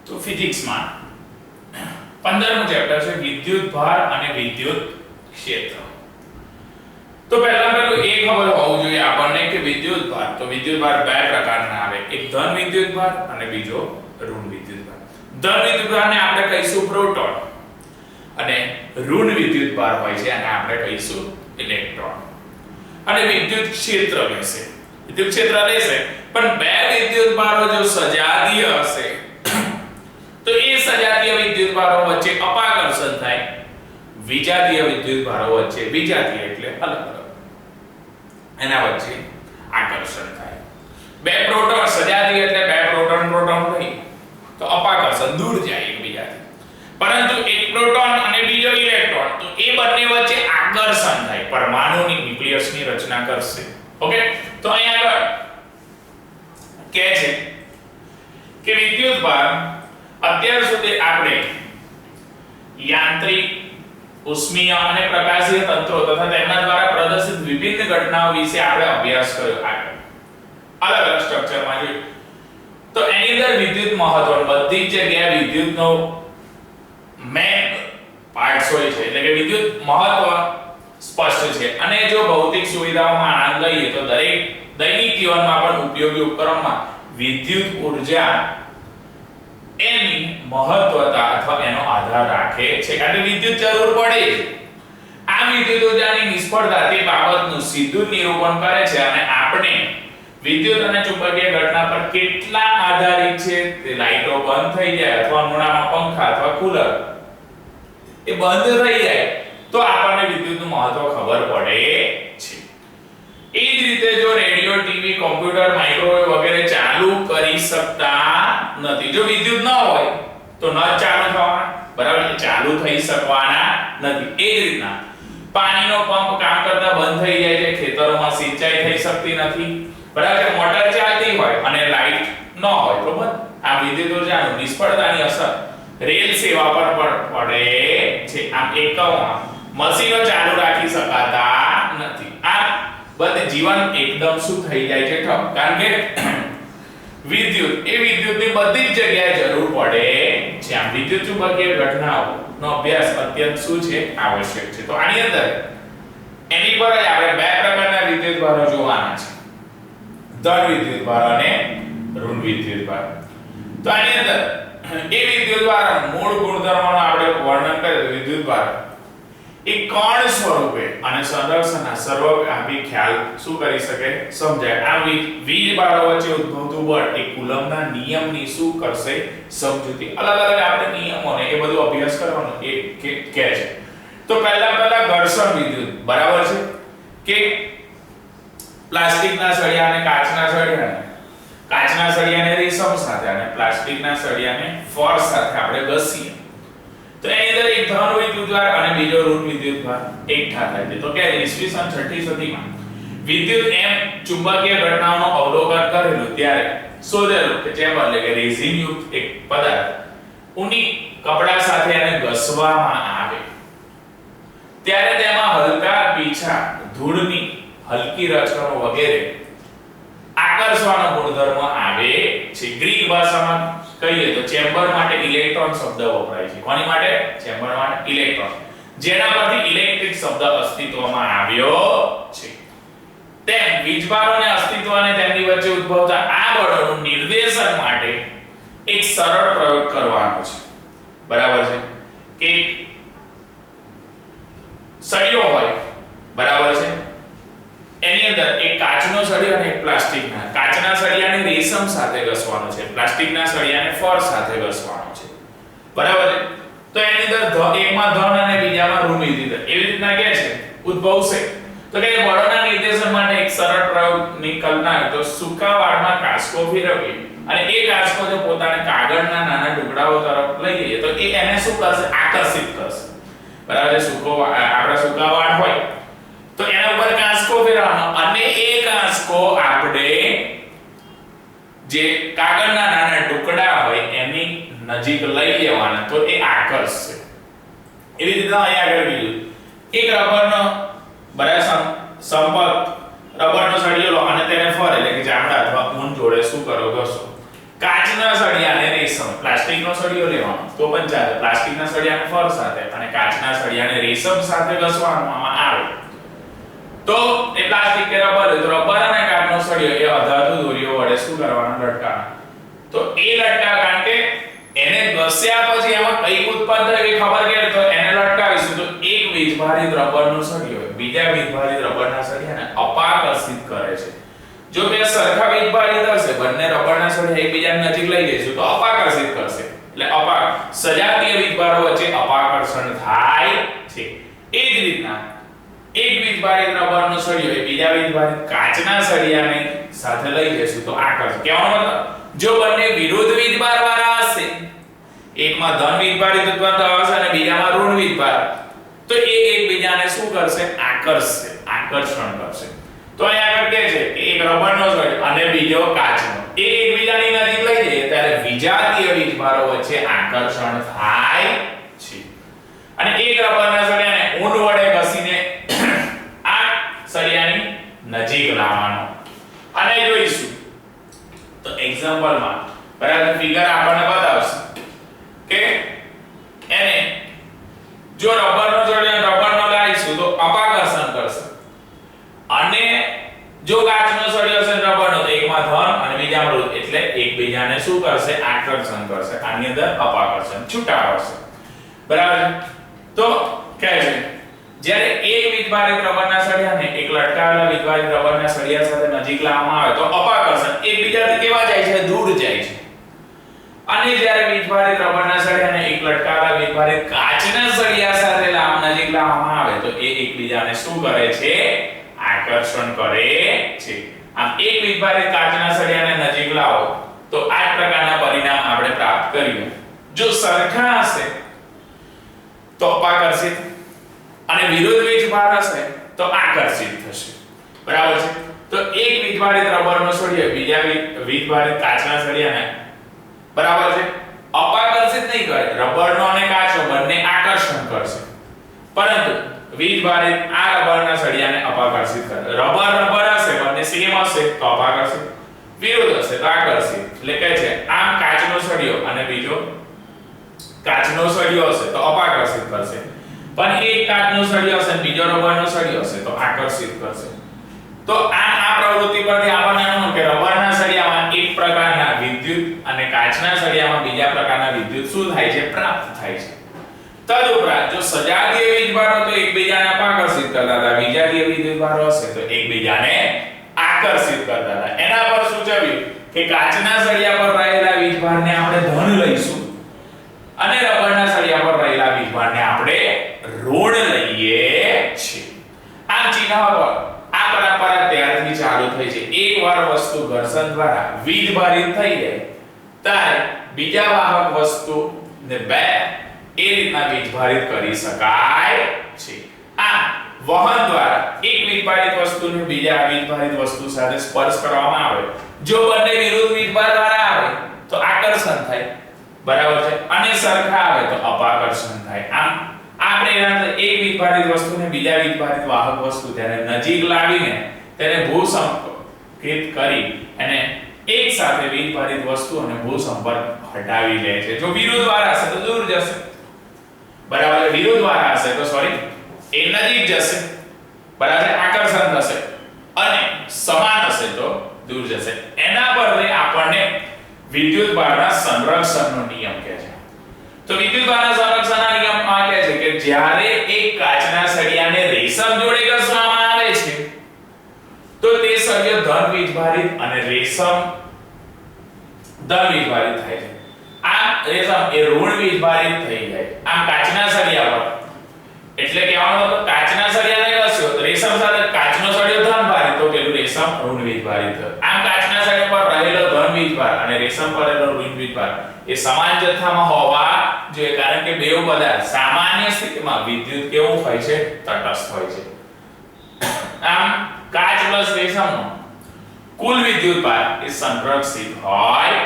તો ફિઝિક્સમાં 15મું ચેપ્ટર છે વિદ્યુત ભાર અને વિદ્યુત ક્ષેત્ર. તો પહેલું એ ખબર હોવું જોઈએ આપણને કે વિદ્યુત ભાર, તો વિદ્યુત ભાર બે પ્રકારના આવે, એક ધન વિદ્યુત ભાર અને બીજો ઋણ વિદ્યુત ભાર. ધન વિદ્યુત ભારને આપણે કહીશું પ્રોટોન અને ઋણ વિદ્યુત ભાર હોય છે અને આપણે કહીશું ઇલેક્ટ્રોન. અને વિદ્યુત ક્ષેત્ર લેશે, વિદ્યુત ક્ષેત્ર લેશે, પણ બે વિદ્યુત ભારો જો સજાતીય હશે તો એ સજાતીય વિદ્યુત ભારો વચ્ચે અપાકર્ષણ થાય, વિજાતીય વિદ્યુત ભારો વચ્ચે, વિજાતીય એટલે અલગ અલગ, એના વચ્ચે આકર્ષણ થાય. બે પ્રોટોન સજાતીય એટલે બે પ્રોટોન રહી તો અપાકર્ષણ દૂર જાય એકબીજાથી, પરંતુ એક પ્રોટોન અને બીજો ઇલેક્ટ્રોન તો એ બંને વચ્ચે આકર્ષણ થાય, પરમાણુની ન્યુક્લિયસની રચના કરશે. ઓકે, તો અહીંયા આગળ કહે છે કે વિદ્યુત ભાર અત્યાર સુધી આપણે યાંત્રિક, ઉષ્મીય અને પ્રકાશીય તંત્રો તથા તેમના દ્વારા પ્રદર્શિત વિભિન્ન ઘટનાઓ વિશે આપણે અભ્યાસ કર્યો. આગળ અલગ અલગ સ્ટ્રક્ચરમાં જોયું તો એની અંદર વિદ્યુત મહત્વ, બધી જ જગ્યાએ વિદ્યુતનો મેન પાર્ટ્સ હોય છે, એટલે કે વિદ્યુત મહત્વ સ્પષ્ટ છે. અને જો ભૌતિક સુવિધાઓમાં આનંદ લઈએ તો દરેક દૈનિક જીવનમાં પણ ઉપયોગી ઉપકરણમાં વિદ્યુત ઉર્જા એની મહત્વતા અથવા એનો આધાર રાખે છે, કારણ કે વિદ્યુત જરૂર પડે છે. આ વિદ્યુત ઉર્જાની નિષ્ફળતા તે બાબતનું સીધું નિરૂપણ કરે છે અને આપણે વિદ્યુત અને ચુંબકીય ઘટના પર કેટલા આધારિત છે, તે લાઈટો બંધ થઈ જાય અથવા ખૂણામાં પંખા અથવા કુલર એ બંધ થઈ જાય તો આપણને વિદ્યુતનું મહત્વ ખબર પડે છે. એ જ રીતે જો રેડિયો, ટીવી, કોમ્પ્યુટર, માઇક્રોવેવ વગેરે ચાલુ કરી શકતા નથી, જો વિદ્યુત ન હોય તો ન ચાલુ થવાના, બરાબર, ચાલુ થઈ શકવાના નથી. એ જ રીતના પાણીનો પંપ કામ કરતા બંધ થઈ જાય છે, ખેતરોમાં સિંચાઈ થઈ શકતી નથી, બરાબર, મોટર ચાલતી હોય અને લાઈટ ન હોય તો બંધ. આ વિદ્યુત ઉર્જાની નિષ્ફળતાની અસર રેલ સેવા પર પણ પડે છે. આમ એકમોમાં મશીનો ચાલુ રાખી શકાતા નથી. આ બધે જીવન એકદમ શું થઈ જાય છે ઠપ, કારણ કે વિદ્યુત એ વિદ્યુતની બધી જ જગ્યાએ જરૂર પડે છે. આમ વિદ્યુત ચુંબકીય ઘટનાઓનો અભ્યાસ અત્યંત શું છે, આવશ્યક છે. તો આની અંદર એની પર જ આપણે બે પ્રકારના વિદ્યુત ભારો જોવાના છે, ધન વિદ્યુત ભાર અને ઋણ વિદ્યુત ભાર. તો આની અંદર એ વિદ્યુત ભાર મૂળ ગુણધર્મોનું આપણે વર્ણન કરીએ તો વિદ્યુત ભાર એ કણ સ્વરૂપે અને સંરક્ષણના સર્વવ્યાપી ખ્યાલ શું કરી શકે, સમજાય. આ વીજ ભારો વચ્ચે ઉદ્ભવતું બળ એ કુલમ્બના નિયમની શું કરશે, સમજૂતી. અલગ અલગ આપણે નિયમોને એ બધું અભ્યાસ કરવાનો એ કહે છે. તો પહેલા ઘર્ષણ વિદ્યુત, બરાબર છે, કે પ્લાસ્ટિકના સળિયા અને કાચના સળિયાને રેશમ સાથે અને પ્લાસ્ટિકના સળિયાને ફર સાથે આપણે ઘસીએ તો એની અંદર એક ધન વિદ્યુત ભાર અને બીજો ઋણ વિદ્યુત ભાર એકઠા થાય છે. તો કે ઈસવીસન 6ઠી સદીમાં વિદ્યુત એમ ચુંબકીય ઘટનાઓનો અવલોકન કરેલું ત્યારે શોધેલું કે ચેમ્બર એટલે કે રેઝિન યુક્ત એક પદાર્થ ઊની કપડા સાથે એને ઘસવામાં આવે ત્યારે તેમાં હલકા પીછા, ધૂળની હલકી રચકણો વગેરે આકર્ષવાનો ગુણધર્મ આવે છે. ગ્રીક ભાષામાં કહીએ તો ચેમ્બર માટે ઇલેક્ટ્રોન શબ્દ વપરાય છે. કોની માટે? ચેમ્બર માટે ઇલેક્ટ્રોન, જેના પરથી ઇલેક્ટ્રિક શબ્દ અસ્તિત્વમાં આવ્યો છે. તેમ વીજભારોને અસ્તિત્વ અને તેમની વચ્ચે ઉદ્ભવતા આ બળોનું નિર્દેશન માટે એક સરળ પ્રયોગ કરવાનો છે, બરાબર છે, કે સળિયો હોય, બરાબર છે, એની અંદર એક કાચનો સળિયો અને એક પ્લાસ્ટિકના. કાચના સળિયાને રેશમ સાથે ઘસવાનો છે, પ્લાસ્ટિકના સળિયાને ફર સાથે ઘસવાનો છે, બરાબર છે. તો એની અંદર એકમાં ધન અને બીજામાં ઋણ વિદ્યુત એવી રીતના કે છે ઉદ્ભવશે. તો કે બળોના નિર્દેશન માટે એક સરળ પ્રયોગની કલ્પના તો સૂકા વાળમાં કાચકો ફેરવીએ અને એ કાચકો જો પોતાને કાગળના નાના ટુકડાઓ તરફ લઈ જઈએ તો એ એને શું કરશે, આકર્ષિત કરશે, બરાબર છે. સૂકા વાળ હોય તો એના ઉપર કાચકો ફેરવવાનો અને એ કાચકો આપણે જે કાગળના નાના ટુકડા હોય એની નજીક લઈ જવાના તો એ આકર્ષશે. એવી રીતે અહીંયા આગળ બીજું એક રબરનો સંપર્ક, રબરનો સળિયો લો અને તેને ફર એટલે કે ચામડા અથવા ઊન જોડે શું કરો, ઘસો. કાચના કાચના સળિયાને રેશમ, પ્લાસ્ટિકનો સળિયો લેવાનો તો પણ ચાલે, પ્લાસ્ટિકના સળિયાને ફર સાથે અને કાચના સળિયાને રેશમ સાથે ઘસવામાં આવે તો એ પ્લાસ્ટિક કે રબર, તો રબર અને કાચનો સળિયો એ અધાતુ દોરીઓ વડે શું કરવાનો, લટકાવવાનો. તો એ લટકા, કારણ કે એને ઘસ્યા પછી એમાં કઈ ઉત્પન્ન થાય એ ખબર કે, તો એને લટકાવીશું તો એક વીજભારિત રબરનો સળિયો બીજા વીજભારિત રબરના સળિયાને અપાકર્ષિત કરે છે. જો બે સરખા વીજભારિત હશે, બંને રબરના સળિયા એકબીજાની નજીક લઈ જઈશું તો અપાકર્ષિત કરશે, એટલે સજાતીય વીજભારો વચ્ચે અપાકર્ષણ થાય છે. એ જ રીતના એક વીજભારિત રબરનો સળિયો એ બીજા વીજભારિત કાચના સળિયાને સાથે લઈ જઈશું તો આકર્ષણ. કહેવાનો મતલબ, જો બંને વિરુદ્ધ વીજભાર વાળા હશે, એકમાં ધન વીજભારિત ઉત્પન્ન થશે અને બીજામાં ઋણ વીજભાર, તો એ એકબીજાને શું કરશે, આકર્ષશે, આકર્ષણ કરશે. તો અહીંયા આગળ કહે છે કે એક રબરનો સળિયો અને બીજો કાચનો એ એકબીજાની નજીક લઈ જઈએ ત્યારે વિજાતીય વીજભારો વચ્ચે આકર્ષણ થાય છે. અને એક રબરના સળિયાને ઊંડ વડે ઘસીને આ સળિયાની નજીક લાવવાનો. અને જોઈશું તો એક્ઝામ્પલમાં બરાબર ફિગર આપણને બતાવશે કે એને જો રબરનો સળિયો રબરનો લાવીશું તો અપાકર્ષણ કરશે, અને જો કાચનો સળિયો છે રબરનો તો એકમાં ધન અને બીજામાં ઋણ, એટલે એકબીજાને શું કરશે, આકર્ષણ કરશે. આની અંદર અપાકર્ષણ છૂટા પડશે. બરાબર. તો કહે છે જ્યારે એક વીજભારિત રબરના સળિયાને એક લટકાવેલા વીજભારિત રબરના સળિયા સાથે નજીક લાવવામાં આવે તો અપાકર્ષણ એકબીજાથી કેવા જાય છે, દૂર જાય છે. અને જ્યારે વીજભારિત રબરના સળિયાને એક લટકાવેલા વીજભારિત કાચના સળિયા સાથે નજીક લાવવામાં આવે તો એ એકબીજાને શું કરે છે, આકર્ષણ કરે છે. આમ એક વીજભારિત કાચના સળિયાને નજીક લાવો તો આ પ્રકારના પરિણામ આપણે પ્રાપ્ત કરીએ. જો સરખા હશે તો અપાકર્ષિત અને વિરુદ્ધ વીજભાર હશે તો આકર્ષિત થશે. બરાબર છે. તો એક વીજભારિત રબરનો સળિયો બીજા વીજભારિત કાચના સળિયાને બરાબર છે અપાકર્ષિત નહીં કરે, રબરનો અને કાચનો બંને આકર્ષણ કરશે, પરંતુ વીજભારિત આ રબરના સળિયાને અપાકર્ષિત કરે. રબર હશે, બંને સેમ હશે તો અપાકર્ષિત, વિરુદ્ધ હશે તો આકર્ષિત. એટલે કહે છે આમ કાચનો સળિયો અને બીજો કાચનો સળિયો હશે તો અપાકર્ષિત કરશે, પણ એક કાચનો સળિયો હશે અને બીજો રબરનો સળિયો હશે તો આકર્ષિત કરશે. તો આ પ્રવૃત્તિ પરથી આપણને જાણવું કે રબરના સળિયામાં એક પ્રકારના વિદ્યુત અને કાચના સળિયામાં બીજા પ્રકારના વિદ્યુત શું થાય છે, પ્રાપ્ત થાય છે. તદુપરાંત જો સજાતીય વીજભારો તો એકબીજાને અપાકર્ષિત કરતા હતા, વિજાતીય વીજભારો હશે તો એકબીજાને આકર્ષિત કરતા હતા. એના પર સૂચવ્યું કે કાચના સળિયા પર રહેલા વીજભારને આપણે ધન લઈશું અને રબરના સળિયા પર રહેલા વીજભારને આપણે ઋણ લઈએ છીએ. આમ ચિહ્ન પર આ પરંપરા ત્યારથી ચાલુ થઈ છે. એકવાર વસ્તુ ઘર્ષણ દ્વારા વીજભારિત થઈ જાય ત્યારે બીજા વાહક વસ્તુને બે એ રીતના વીજભારિત કરી શકાય છે. આ વહન દ્વારા એક વીજભારિત વસ્તુને બીજા વીજભારિત વસ્તુ સાથે સ્પર્શ કરવામાં આવે, જો બંને વિરુદ્ધ વીજભાર દ્વારા આવે તો આકર્ષણ થાય, બરાબર છે, અને સરખા આવે તો અપાકર્ષણ થાય. આમ આપણે એક વીજભારિત વસ્તુને બીજા વીજભારિત વાહક વસ્તુ તેને નજીક લાવીને તેને ભૂસંપર્કિત કરી અને એક સાથે વીજભારિત વસ્તુ અને ભૂસંપર્ક હટાવી લે છે. જો વિરુદ્ધ વાળા હશે તો દૂર જશે, બરાબર, વિરુદ્ધ વાળા હશે તો સોરી એ નજીક જશે, બરાબર, આકર્ષણ થશે, અને સમાન હશે તો દૂર જશે. એના પરથી આપણને વિદ્યુતભારના સંરક્ષણનો નિયમ કહે છે. તો વિદ્યુતભારના સંરક્ષણના નિયમમાં કહે છે કે જ્યારે એક કાચના સળિયાને રેશમ જોડે ઘસવામાં આવે છે તો તે સળિયો ધન વીજભારિત અને રેશમ ધન વીજભારિત થાય છે. આ રેશમ એ ઋણ વીજભારિત થઈ જાય. આમ કાચના સળિયા પર એટલે કહેવાનો મતલબ કાચના સળિયાને ઘસ્યો તો રેશમ સાથે કાચનો સળિયો ધન ભારિત તો પેલું રેશમ ઋણ વીજભારિત થયો. આમ કાચના સળિયા પર રહેલો ધન વીજભાર અને રેશમ પર રહેલો ઋણ વીજભાર એ સમાન જથ્થામાં હોવા જોઈએ, કારણ કે બેઉ પદાર્થ સામાન્ય સ્થિતિમાં વિદ્યુત કેવું હોય છે, તટસ્થ હોય છે. આમ કાચ પ્લસ રેશમનો કુલ વિદ્યુતભાર એ સંરક્ષિત હોય.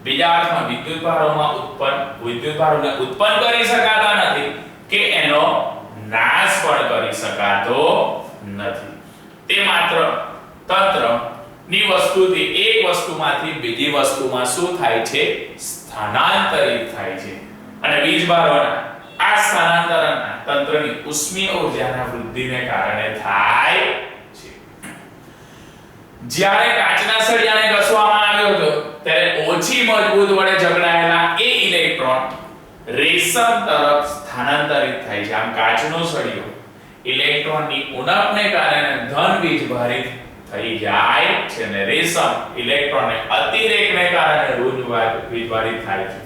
બીજા અર્થમાં વિદ્યુતભારોને ઉત્પન્ન કરી શકાતા નથી કે એનો નાશ પણ કરી શકાતો નથી. તે માત્ર તંત્ર ની વસ્તુથી એક વસ્તુમાંથી બીજી વસ્તુમાં શું થાય છે? સ્થાનાંતરિત થાય છે. અને વીજભારોના આ સ્થાનાંતરણના તંત્રની ઉષ્મીય ઊર્જાના વૃદ્ધિને કારણે થાય છે. જ્યારે કાચના સળિયાને ઘસવામાં આવ્યો હતો ત્યારે ઓછી મજબૂત વડે જકડાયેલા એ ઇલેક્ટ્રોન રેશમ તરફ સ્થાનાંતરિત થાય છે. આમ કાચનો સળિયો ઇલેક્ટ્રોનની ઉણપને કારણે ધન વીજભારિત થઈ જાય છે અને રેશમ ઇલેક્ટ્રોનને અતિરેકને કારણે ઋણ વીજભારિત થાય છે.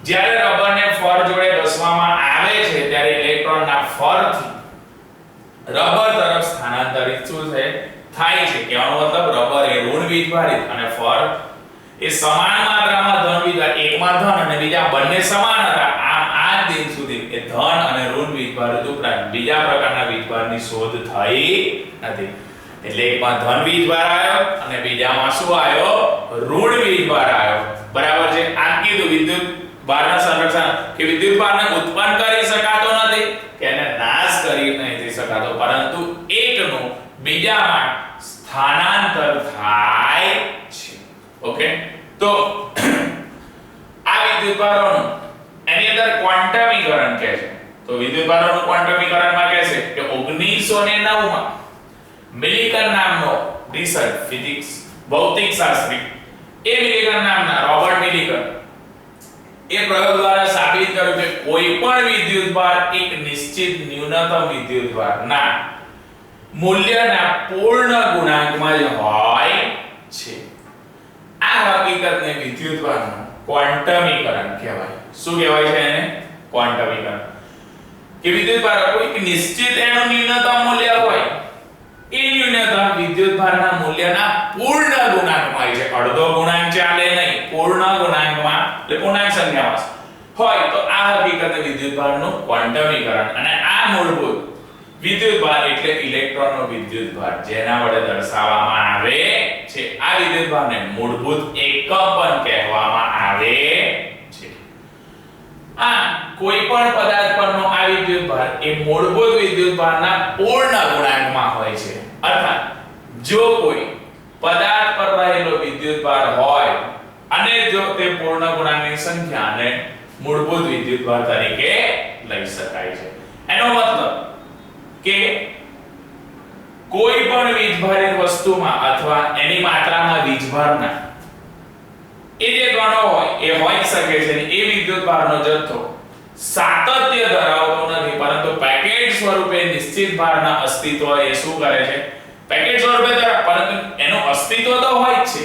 જ્યારે રબરને ફર જોડે ઘસવામાં આવે છે ત્યારે ઇલેક્ટ્રોનના ફરથી રબર તરફ સ્થાનાંતરિત શું થાય છે? કહેવાનો મતલબ રબર એ ઋણ વીજભારિત અને ફર એ સમાન માત્રામાં ધન વીજભાર, એકમાં ધન અને બીજા બંને સમાન હતા. આ દિન સુધી એ ધન અને ઋણ વીજભારિત ઉપરાંત બીજા પ્રકારના વીજભારની શોધ થઈ નથી. એટલે એકમાં ધન વીજભાર આવ્યો અને બીજામાં શું આવ્યો? ઋણ વીજભાર આવ્યો. બરાબર છે. આ કીધું વિદ્યુત ભારના સંરક્ષણ કે વિદ્યુત ભારને ઉત્પન્ન કરી શકાતો નથી કે એને નાશ કરી નથી શકાતો, પરંતુ એકનું બીજામાં સ્થાનાંતર થાય છે. ઓકે, તો આ વિદ્યુત ભારોનું એની અંદર ક્વોન્ટમીકરણ કહે છે. તો વિદ્યુત ભારોનું ક્વોન્ટમીકરણમાં કહે છે કે 1909 માં મિલિકન નામનો રિસર્ચ ફિઝિક્સ ભૌતિક શાસ્ત્રી એ મિલિકન નામના રોબર્ટ મિલિકન એ પ્રયોગ દ્વારા સાબિત કર્યું કે કોઈ પણ વિદ્યુતભાર એક નિશ્ચિત ન્યૂનતમ વિદ્યુતભારના મૂલ્યના પૂર્ણ ગુણાંકમાં જ હોય છે. આ હકીકતને વિદ્યુતભારનું ક્વોન્ટમીકરણ કહેવાય. શું કહેવાય છે એને? ક્વોન્ટમીકરણ. કે વિદ્યુતભાર કોઈક નિશ્ચિત એનું ન્યૂનતમ મૂલ્ય હોય, એ ન્યૂનતમ વિદ્યુતભારના મૂલ્યના પૂર્ણ ગુણાંકમાં હોય છે. અડધો ગુણાંક ચાલે નહીં, પૂર્ણ ગુણાંકમાં એટલે પૂર્ણાંક સંખ્યામાં હોય તો આ હકીકતને વિદ્યુતભારનું ક્વોન્ટમીકરણ. અને આ મૂળભૂત વિદ્યુતભાર એટલે ઇલેક્ટ્રોનનો વિદ્યુતભાર જેના વડે દર્શાવવામાં આવે છે. આ વિદ્યુતભારને મૂળભૂત એકમ પણ કહેવામાં આવે છે. આ કોઈ પણ પદાર્થ પરનો આ વિદ્યુતભાર એ મૂળભૂત વિદ્યુતભારના પૂર્ણ ગુણાંકમાં હોય છે. અર્થાત જો કોઈ પદાર્થ પર રહેલો વિદ્યુતભાર હોય અને જો તે પૂર્ણ ગુણાંકની સંખ્યાને મૂળભૂત વિદ્યુતભાર તરીકે લઈ શકાય છે. એનો મતલબ કે કોઈ પણ વીજભારિત વસ્તુમાં અથવા એની માત્રામાં વીજભારના એ જે કણો હોય એ હોઈ શકે છે. એ વિદ્યુતભારનો જથ્થો સાતત્ય ધરાવતો નથી, પરંતુ પેકેટ સ્વરૂપે નિશ્ચિત ભારના અસ્તિત્વ એ શું કરે છે? પેકેટ સ્વરૂપે ધરાવે, પરંતુ એનું અસ્તિત્વ તો હોય જ છે.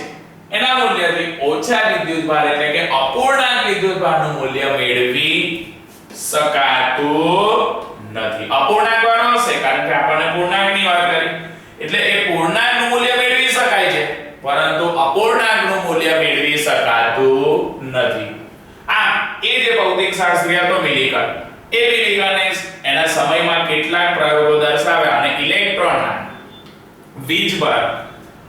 એના મૂલ્યથી ઓછા વિદ્યુતભાર એટલે કે અપૂર્ણાંક વિદ્યુતભારનું મૂલ્ય મેળવી શકાતું નથી. અપૂર્ણાંક ગણો હશે કારણ કે આપણને પૂર્ણાંકની વાત કરી, એટલે એ પૂર્ણાંકનું મૂલ્ય મેળવી શકાય છે, પરંતુ અપૂર્ણાંકનું મૂલ્ય મેળવી શકાતું નથી. આમ એ જે ભૌતિક શાસ્ત્રી હતો મિલિકન, એ મિલિકને એના સમયમાં કેટલાક પ્રયોગો દર્શાવ્યા અને ઇલેક્ટ્રોનના વીજભાર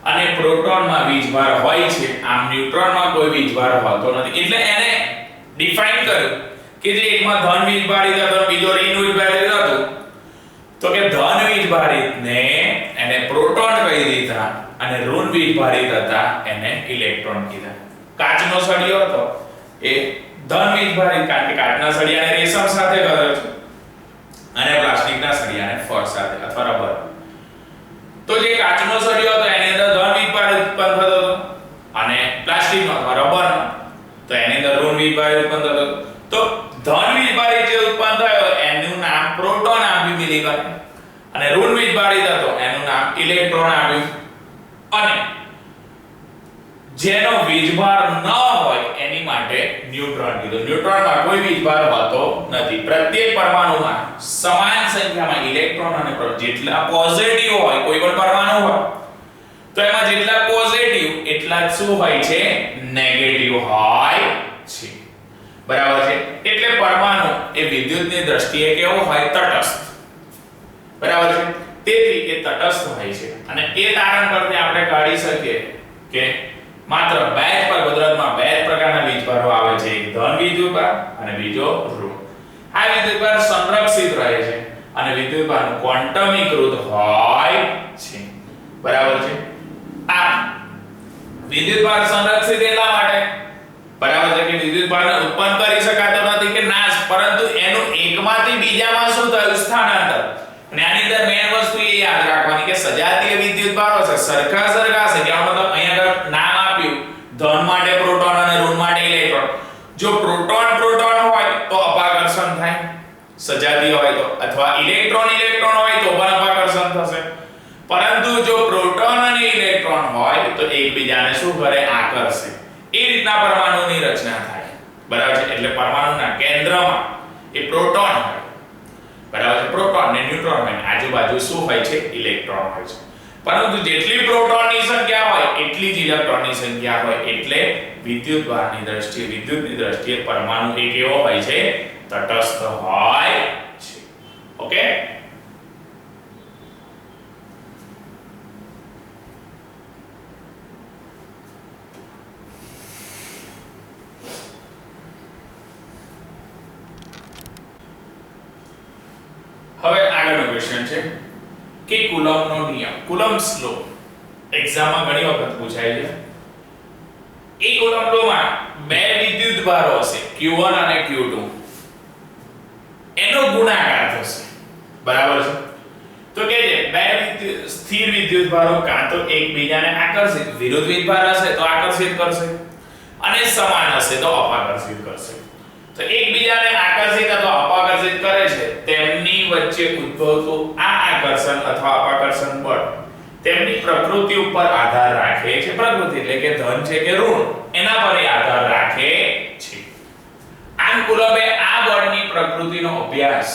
અને પ્રોટોનમાં વીજભાર હોય છે, આમ ન્યુટ્રોનમાં કોઈ વીજભાર હોતો નથી. એટલે એને ડિફાઇન કર્યું કે જે એકમાં ધન વીજભારિત હતો બીજો ઋણ વીજભારિત હતો, તો કે ધન વીજભારિતને એને પ્રોટોન કહી દીધા અને ઋણ વીજભારિત હતા એને ઇલેક્ટ્રોન કીધા. કાચનો સળિયો હતો એ ધન વીજભારિત કારણ કે કાચના સળિયાને રેશમ સાથે ગળ્યો છે અને પ્લાસ્ટિકના સળિયાને ફર સાથે અથવા રબર. તો જે કાચનો સળિયો હતો એની અંદર ધન વીજભારિત ઉત્પન્ન થતો હતો અને પ્લાસ્ટિકનો અથવા રબરનો તો એની અંદર ઋણ વીજભારિત ઉત્પન્ન થતો હતો. તો ધન વીજભારિત જે ઉત્પન્ન થયો એનું નામ પ્રોટોન આપ્યું મિલિકન અને ઋણ વીજભારિત હતો એનું નામ ઇલેક્ટ્રોન આપ્યું. અને જેનો વીજભાર ન હોય એની માટે ન્યુટ્રોન કીધું. ન્યુટ્રોનમાં કોઈ વીજભાર હોતો નથી. પ્રત્યેક પરમાણુમાં સમાન સંખ્યામાં ઇલેક્ટ્રોન અને પ્રોટોન જેટલા પોઝિટિવ હોય કોઈ પણ પરમાણુ હોય તો એમાં જેટલા પોઝિટિવ એટલા જ શું હોય છે? નેગેટિવ હોય છે. બરાબર છે. એટલે પરમાણુ એ વિદ્યુતની દ્રષ્ટિએ કેવો હોય? તટસ્થ. બરાબર છે. તેથી એ તટસ્થ હોય છે અને એ તારણ પરથી આપણે કાઢી શકીએ કે માત્ર બે જ પદાર્થમાં બે જ પ્રકારના વીજભારો આવે છે, એક ધન વીજભાર અને બીજો ઋણ. આ વીજભાર સંરક્ષિત રહે છે અને વીજભાર ક્વોન્ટમીકૃત હોય છે. બરાબર છે. આ વિદ્યુતભાર સંરક્ષિત એટલા માટે બરાબર છે કે વિદ્યુતભારને ઉત્પન્ન કરી શકાતો નથી કે નાશ, પરંતુ એનું એકમાંથી બીજામાં શું થયું? સ્થાનાંતર. અને આની અંદર મેઈન વસ્તુ એ યાદ રાખવાની કે સજાતીય વિદ્યુતભારો છે સરખા છે કે મતલબ અહીંયા આગળ નામ આપ્યું ધન માટે પ્રોટોન અને ઋણ માટે ઇલેક્ટ્રોન. જો પ્રોટોન હોય તો અપાકર્ષણ થાય સજાતીય હોય તો, અથવા ઇલેક્ટ્રોન હોય તો પણ અપાકર્ષણ થશે. પરંતુ જો પ્રોટોન અને ઇલેક્ટ્રોન હોય તો એકબીજાને શું કરે? આકર્ષે. એ રીતના પરમાણુની રચના થાય બરાબર છે. એટલે પરમાણુના કેન્દ્રમાં એ પ્રોટોન હોય બરાબર છે, પ્રોટોન ને ન્યુટ્રોન હોય, આજુબાજુ શું હોય છે? ઇલેક્ટ્રોન હોય છે. પરંતુ જેટલી પ્રોટોનની સંખ્યા હોય એટલી જ ઇલેક્ટ્રોનની સંખ્યા હોય, એટલે વિદ્યુતભારની દ્રષ્ટિએ પરમાણુ એક એવો હોય છે તટસ્થ હોય છે. ઓકે, હવે આગળનો ક્વેશ્ચન છે કે કુલમ્બનો નિયમ, કુલમ્બ્સ લો. એક્ઝામમાં ઘણી વખત પૂછાય છે. એ કુલમ્બ લોમાં બે વિદ્યુતભારો હશે Q1 અને Q2, એનો ગુણાકાર થશે બરાબર છે. તો કે છે બે સ્થિર વિદ્યુતભારો કાં તો એકબીજાને આકર્ષિત, વિરુદ્ધ વિદ્યુતભાર હશે તો આકર્ષિત કરશે અને સમાન હશે તો અપાકર્ષિત કરશે. તો એકબીજાને આકર્ષિત અથવા અપાકર્ષિત કરે છે તેમની વચ્ચે ઉદ્ભવતું આ આકર્ષણ અથવા અપાકર્ષણ બળ તેમની પ્રકૃતિ ઉપર આધાર રાખે છે. પ્રકૃતિ એટલે કે ધન છે કે ઋણ, એના પર આધાર રાખે છે. આમ કુલમ્બે આ બળની પ્રકૃતિનો અભ્યાસ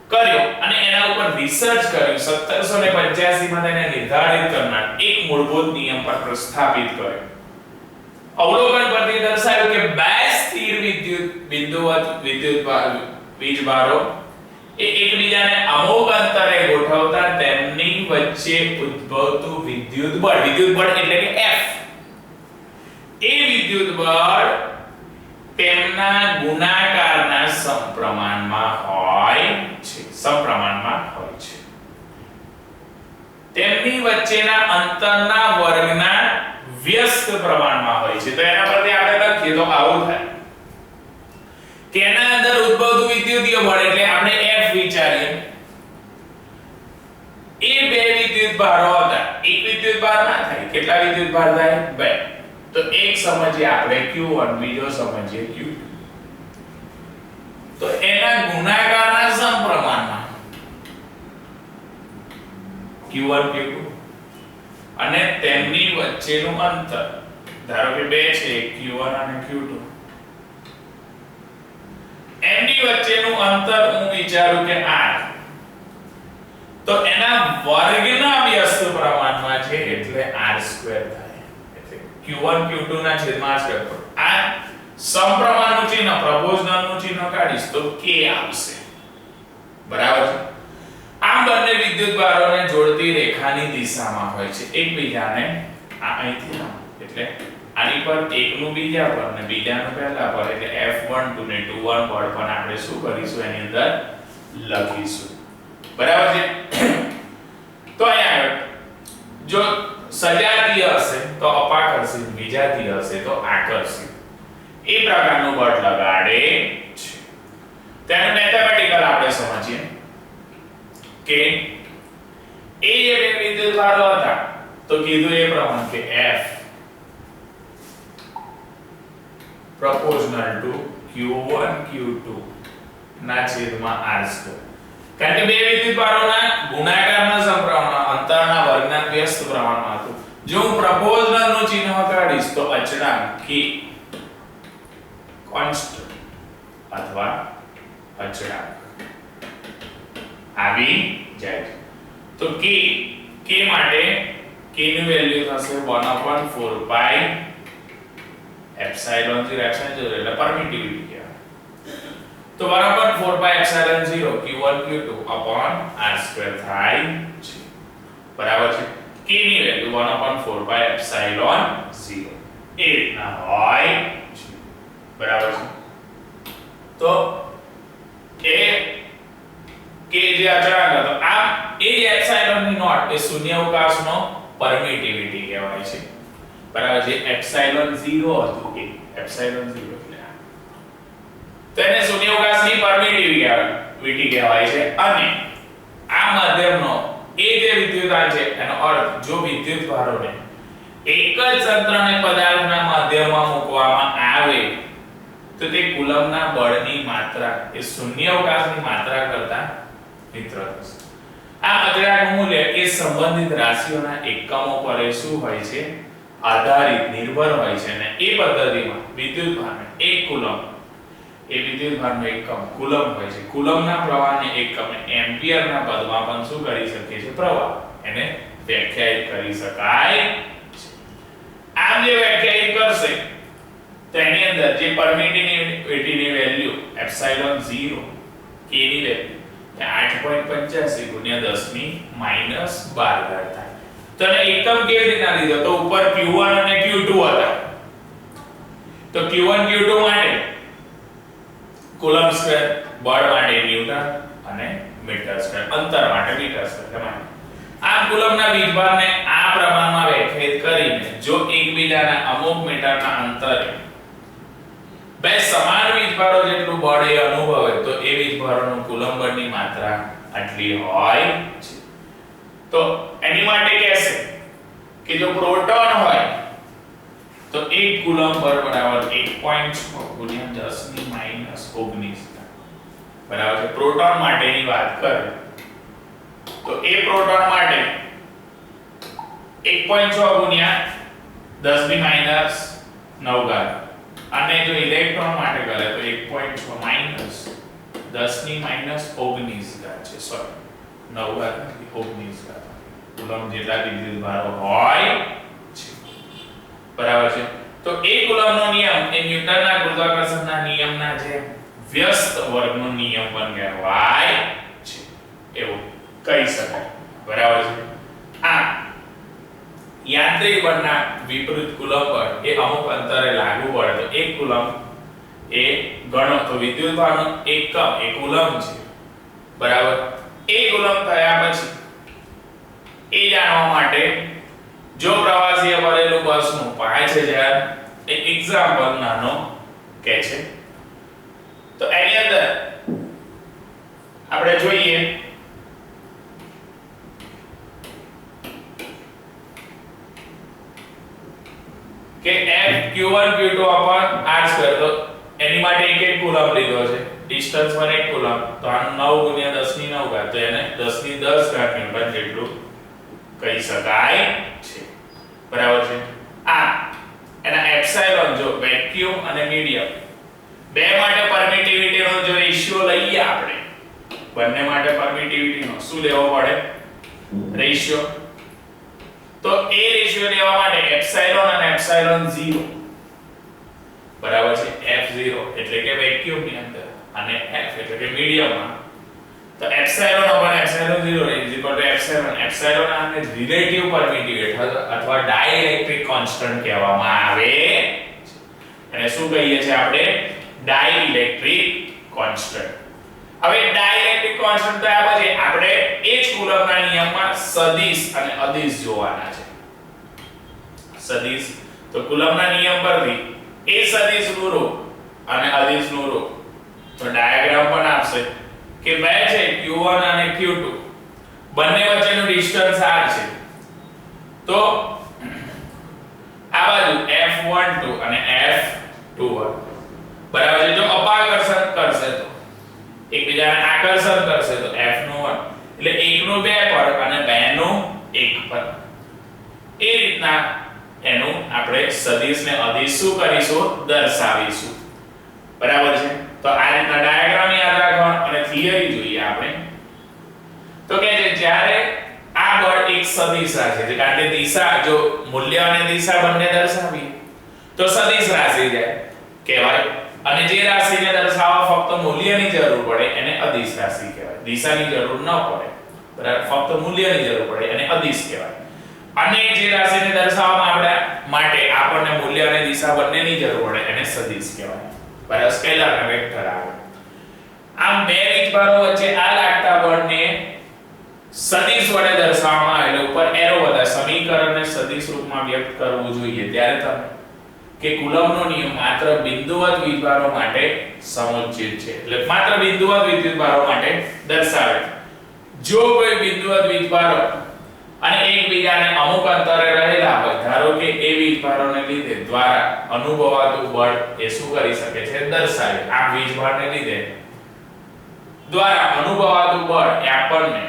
કર્યો અને એના ઉપર રિસર્ચ કર્યું. 1785 માં તેને નિર્ધારિત કરનાર એક મૂળભૂત નિયમ પર પ્રસ્થાપિત કર્યો. અવલોકન પરથી દર્શાવ્યું કે બે સ્થિર વીજભારો એ એકબીજાને અમુક અંતરે ગોઠવતા તેમની વચ્ચે ઉદ્ભવતું વિદ્યુતબળ એટલે કે F, એ વિદ્યુતબળ તેમના ગુણાકારના સમપ્રમાણમાં હોય છે. તેમની વચ્ચેના અંતરના વર્ગના વ્યસ્ત પ્રમાણમાં હોય છે. તો એના પરથી આપણે લખીએ તો આવું થાય કે એના અંદર ઉદ્ભવતું વિદ્યુતીય બળ એટલે આપણે F વિચારીએ. એ બે વિદ્યુતભારો હતા, એક વિદ્યુતભાર ના થાય, કેટલા વિદ્યુતભાર થાય? બે. તો એક સમજીએ આપણે Q1, બીજો સમજીએ Q2. તો એના ગુણાકારના સમપ્રમાણમાં Q1 Q2 અને તેમની વચ્ચેનું અંતર ધારો કે બે છે Q1 અને Q2, એમની વચ્ચેનું અંતર હું વિચારું કે r, તો એના વર્ગના વ્યસ્ત પ્રમાણમાં છે એટલે r² થાય. એટલે Q1 Q2 ના છેદમાં r². આ સમપ્રમાણનું ચિહ્ન, પ્રપોઝનલનું ચિહ્ન કાઢીશ તો k આવશે બરાબર છે. આમ બંને વિદ્યુતભારોને જોડતી રેખાની દિશામાં હોય છે એકબીજાને આ અહીંથી એટલે આની પર એકનું બીજા પર અને બીજાનું પહેલા પર એટલે F12 ને 21 પર પણ આપણે શું કરીશું એની અંદર લખીશું બરાબર છે. તો અહીંયા જો સજાતીય હશે તો અપાકર્ષિત, વિજાતીય હશે તો આકર્ષિત, એ પ્રકારનું બળ લગાડે છે. તેનું મેથેમેટિકલ આપણે સમજીએ કે એ જે બે વિદ્યુતભારો હતા તો કીધું એ પ્રમાણે કે F proportional to Q1 Q2 ના છેદમાં r². કારણ કે બે વિદ્યુતભારોના ગુણાકારના સમપ્રમાણમાં અંતરના વર્ગના વ્યસ્ત પ્રમાણમાં હતું. જો હું proportional નું ચિહ્ન કાઢીશ તો અચળાંક k કોન્સ્ટન્ટ અથવા અચળાંક આવી જાય. તો k માટે k ની વેલ્યુ થશે 1/4 પાઈ એપ્સિલોન 0 એટલે પરમિટિવિટી કહેવાય. તો 1/4 પાઈ epsilon 0 Q1 Q2 upon r² થાય છે બરાબર છે. k ની વેલ્યુ 1/4 પાઈ એપ્સિલોન 0 એ રીતના હોય છે બરાબર છે. તો એ કે જે અચળાંક હતો આ એ એપ્સિલોન ની નોટ એ શૂન્યાવકાશનો પરમિટિવિટી કહેવાય છે. બરાબર છે એપ્સિલોન 0 હતું એ એપ્સિલોન 0 એટલે આ તો એને શૂન્યાવકાશની પરમિટિવિટી કહેવાય છે અને આ માધ્યમનો એ જે વિદ્યુતભાર છે એનો અર્થ જો વિદ્યુતભારોને એક જ તંત્રને પદાર્થના માધ્યમમાં મૂકવામાં આવે તો તે કુલમના બળની માત્રા એ શૂન્યાવકાશની માત્રા કરતા મિત્ર થશે આ અચળાંકનું મૂલ્ય એ સંબંધિત રાશિઓના એકમો પર શું હોય છે આધારિત નિર્ભર હોય છે અને એ પદ્ધતિમાં વિદ્યુતભારને 1 કુલમ એ વિદ્યુતભારનો એકમ કુલમ હોય છે કુલમના પ્રવાહને એકમ એમ્પિયરના પદમાં પણ શું કરી શકીએ છે પ્રવાહ એને વ્યાખ્યાયિત કરી શકાય આમ જે વ્યાખ્યાયિત કરશે તેની અંદર જે પરમિટિવિટીની વેલ્યુ એપ્સિલોન 0 k ની વેલ્યુ 8.85 ગુણ્યા 10 ની -12 થાય તો એને એકમ કેવી રીતના લીધો તો ઉપર q1 અને q2 હતા તો q1 q2 માટે કુલમ સ્ક્વેર બળ માટે ન્યૂટન અને મીટર સ્ક્વેર અંતર માટે મીટર સ્ક્વેર તમારે આ કુલમના વીજભારને આ પ્રમાણમાં વ્યાખ્યાયિત કરીને જો એકબીજાના અમુક મીટરના અંતરે બે સમાન વીજભારો જેટલું બળ એ અનુભવે તો એ વીજભારોનું કુલમ બળની માત્રા આટલી હોય છે તો એની માટે કહેશે કે જો પ્રોટોન હોય તો 1 કુલમ બળ બરાબર 1.6 ગુણ્યા 10 ની -19 બરાબર છે પ્રોટોન માટેની વાત કરે તો એ પ્રોટોન માટે 1.6 ગુણ્યા 10 ની -9 અને જો ઇલેક્ટ્રોન માટે કરે તો 1.6 માઈનસ 10 ની -19 છે સોરી 9 થી 19 કુલમ જેટલા વિદ્યુતભારો હોય છે બરાબર છે તો એ કુલમનો નિયમ એ ન્યૂટનના ગુરુત્વાકર્ષણના નિયમના જે વ્યસ્ત વર્ગનો નિયમ પણ કહેવાય છે એવું કહી શકાય બરાબર છે આ યાંત્રિક બળના વિપરીત કુલમ પર એ અમુક અંતરે લાગુ પડે તો 1 કુલમ એ ગણો તો વિદ્યુતભારનો એકમ એ કુલમ છે બરાબર એ કુલમ થયા પછી એ જાણવા માટે જો પ્રવાસીએ ભરેલું બસનું 5000 એક એક્ઝામ્પલ નાનો કે છે તો એની અંદર આપણે જોઈએ કે F q1 q2 r² તો એની માટે એક કુલમ લીધો છે ડિસ્ટન્સ પર 1 કુલમ તો આનું 9 ગુણ્યા 10 ની 9 તો એને 10 ની 10 ન્યૂટન જેટલું કહી શકાય છે બરાબર છે આ એના એપ્સિલોન જો વેક્યુમ અને મીડિયમ બે માટે પરમિટિવિટી નો જો રેશિયો લઈએ આપણે બંને માટે પરમિટિવિટી નો શું લેવો પડે રેશિયો તો એ રેશિયો લેવા માટે એપ્સિલોન અને એપ્સિલોન 0 બરાબર છે f0 એટલે કે વેક્યુમ ની અંદર અને f એટલે કે મીડિયમ માં તો epsilon upon epsilon 0 is equal to epsilon epsilon આને રિલેટિવ પરમિટિવિટી અથવા ડાઇલેક્ટ્રિક કોન્સ્ટન્ટ કહેવામાં આવે એને શું કહીએ છીએ આપણે ડાઇલેક્ટ્રિક કોન્સ્ટન્ટ હવે ડાઇલેક્ટ્રિક કોન્સ્ટન્ટ તો આ પછી આપણે એ જ કુલમના નિયમમાં સદિશ અને અદિશ જોવાના છે સદિશ તો કુલમના નિયમ પરથી એ સદિશનું રૂપ અને અદિશનું રૂપ તો ડાયાગ્રામ પણ આપશે કે બે છે q1 અને q2 બંને વચ્ચેનું ડિસ્ટન્સ r છે તો આ બાજુ f12 અને f21 બરાબર છે જો અપાકર્ષણ કરશે તો એકબીજાને આકર્ષણ કરશે તો f1 એટલે 1 નું 2 પર અને 2 નું 1 પર એ રીતના એનું આપણે સદિશ ને અદિશ શું કરીશું દર્શાવીશું બરાબર છે તો આ રીતના ડાયાગ્રામ યાદ રાખવાનો અને થિયરી જોઈએ આપણે તો કે જ્યારે આ બળ એક સદિશ રાશિ છે કારણ કે દિશા જો મૂલ્ય અને દિશા બંને દર્શાવીએ તો સદિશ રાશિ જાય કહેવાય અને જે રાશિને દર્શાવવા ફક્ત મૂલ્યની જરૂર પડે એને અદિશ રાશિ કહેવાય દિશાની જરૂર ન પડે બરાબર ફક્ત મૂલ્યની જરૂર પડે એને અદિશ કહેવાય અને જે રાશિને દર્શાવવા માટે આપણને મૂલ્ય અને દિશા બંનેની જરૂર પડે એને સદિશ કહેવાય બરાબર સ્કેલર અને વેક્ટર આવે આમ બે વીજભારો વચ્ચે આ લાગતા બળને સદિશ વડે દર્શાવવામાં આવેલું ઉપર એરો બતાવે સમીકરણને સદિશ રૂપમાં વ્યક્ત કરવું જોઈએ ત્યારે તમે કે કુલમ્બનો નિયમ માત્ર બિંદુવત વીજભારો માટે સમુચિત છે એટલે માત્ર બિંદુવત વિદ્યુતભારો માટે દર્શાવે જો કોઈ બિંદુવત વીજભારો અને એકબીજાને અમુક અંતરે રહેલા હોય ધારો કે એ વીજભારોને લીધે દ્વારા અનુભવાતું બળ એ શું કરી શકે છે દર્શાવે આ વીજભારને લીધે દ્વારા અનુભવાતું બળ એ આપણને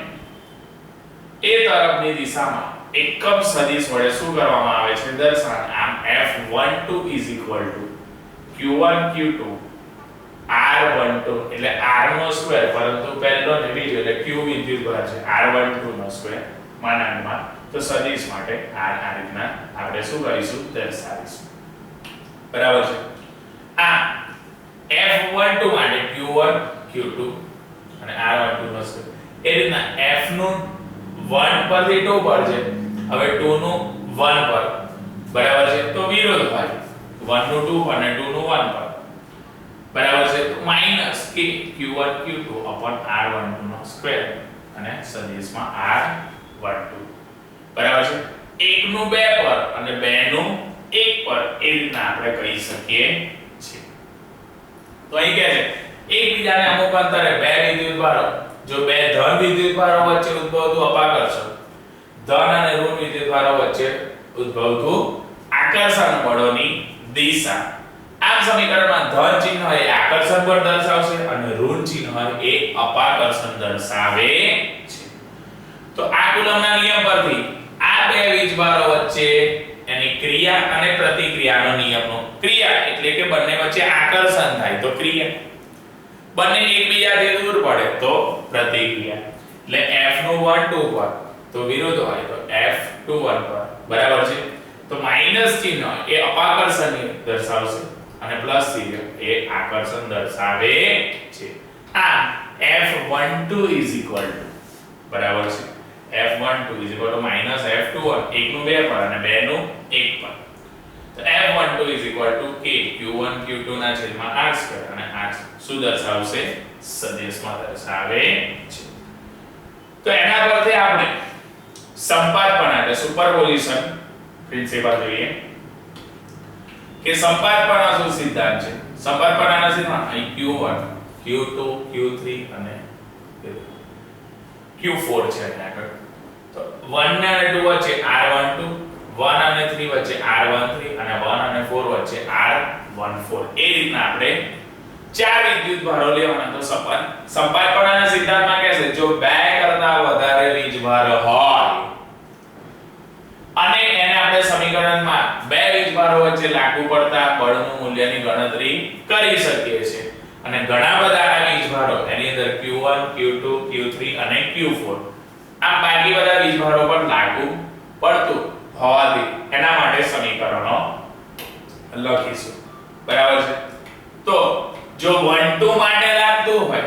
એ તરફની દિશામાં એકમ સદિશ વડે શું કરવામાં આવે છે દર્શાવ આમ F12 q1 q2 r12 એટલે r નો સ્ક્વેર પરંતુ પહેલો ને બીજો એટલે q વિદ્યુતભાર છે r12 નો સ્ક્વેર માનાંકમાં તો સદિશ માટે આ રીતના આપણે શું કરીશું દર્શાવીશું બરાબર છે આ F12 માટે q1 q2 અને r12 નો સ્ક્વેર એ રીતના F નું 1 પરથી 2 પર છે હવે 2 નું 1 પર બરાબર છે તો વિરોધ થાય 1 નું 2 અને 2 નું 1 પર બરાબર છે તો minus k q1 q2 r12 નો સ્ક્વેર અને સદિશમાં r12 બરાબર છે 1 નું 2 પર અને 2 નું 1 પર એ રીતના આપણે કહી શકીએ છીએ તો અહીં કહે છે એકબીજાને અમુક અંતરે બે વિદ્યુતભારો જો બે ધન વિદ્યુતભારો વચ્ચે ઉદ્ભવતું અપાકર્ષણ ધન અને ઋણ વિદ્યુતભારો વચ્ચે ઉદ્ભવતું આકર્ષણ બળોની દિશા આ સમીકરણમાં ધન ચિહ્ન એ આકર્ષણ બળ દર્શાવશે અને ઋણ ચિહ્ન એ અપાકર્ષણ દર્શાવે છે તો આ કુલમ્બના નિયમ પરથી આ બે વીજભારો વચ્ચે એની ક્રિયા અને પ્રતિક્રિયાનો નિયમનો ક્રિયા એટલે કે બંને વચ્ચે આકર્ષણ થાય તો ક્રિયા બંને એકબીજાથી દૂર પડે તો પ્રતિક્રિયા એટલે F નું 1 2 પર તો વિરોધ હોય તો F21 પર બરાબર છે તો માઈનસ ચિહ્ન એ અપાકર્ષણ દર્શાવશે અને પ્લસ ચિહ્ન એ આકર્ષણ દર્શાવે છે આ F12 બરાબર છે F12 F21 1 નું 2 પર અને 2 નું 1 પર તો F12 k q1 q2 ના છેદમાં r2 અને r શું દર્શાવશે સદિશમાં દર્શાવે છે તો એના પરથી આપણે સંપાતપણા એટલે સુપરપોઝિશન પ્રિન્સિપલ જોઈએ કે સંપાતપણા શું સિદ્ધાંત છે સંપાતપણાનો સિદ્ધાંત અહીં q1 q2 q3 અને q4 છે અહીંયા આગળ તો 1 અને 2 વચ્ચે r12 1 અને 3 વચ્ચે r13 અને 1 અને 4 વચ્ચે r14 એ રીતના આપણે ચાર વિદ્યુતભારો લેવાના તો સંપાતપણાના સિદ્ધાંતમાં કહે છે જો બે કરતા વધારે વીજભાર હોય અને એને આપણે સમીકરણમાં બે વીજભારો વચ્ચે લાગુ પડતા બળનું મૂલ્યની ગણતરી કરી શકીએ છીએ અને ઘણા બધા આ વીજભારો એની અંદર q1 q2 q3 અને q4 આ બાકી બધા વીજભારો પર લાગુ પડતું હોવાથી એના માટે સમીકરણો લખીશું બરાબર છે તો જો 1 2 માટે લાગતું હોય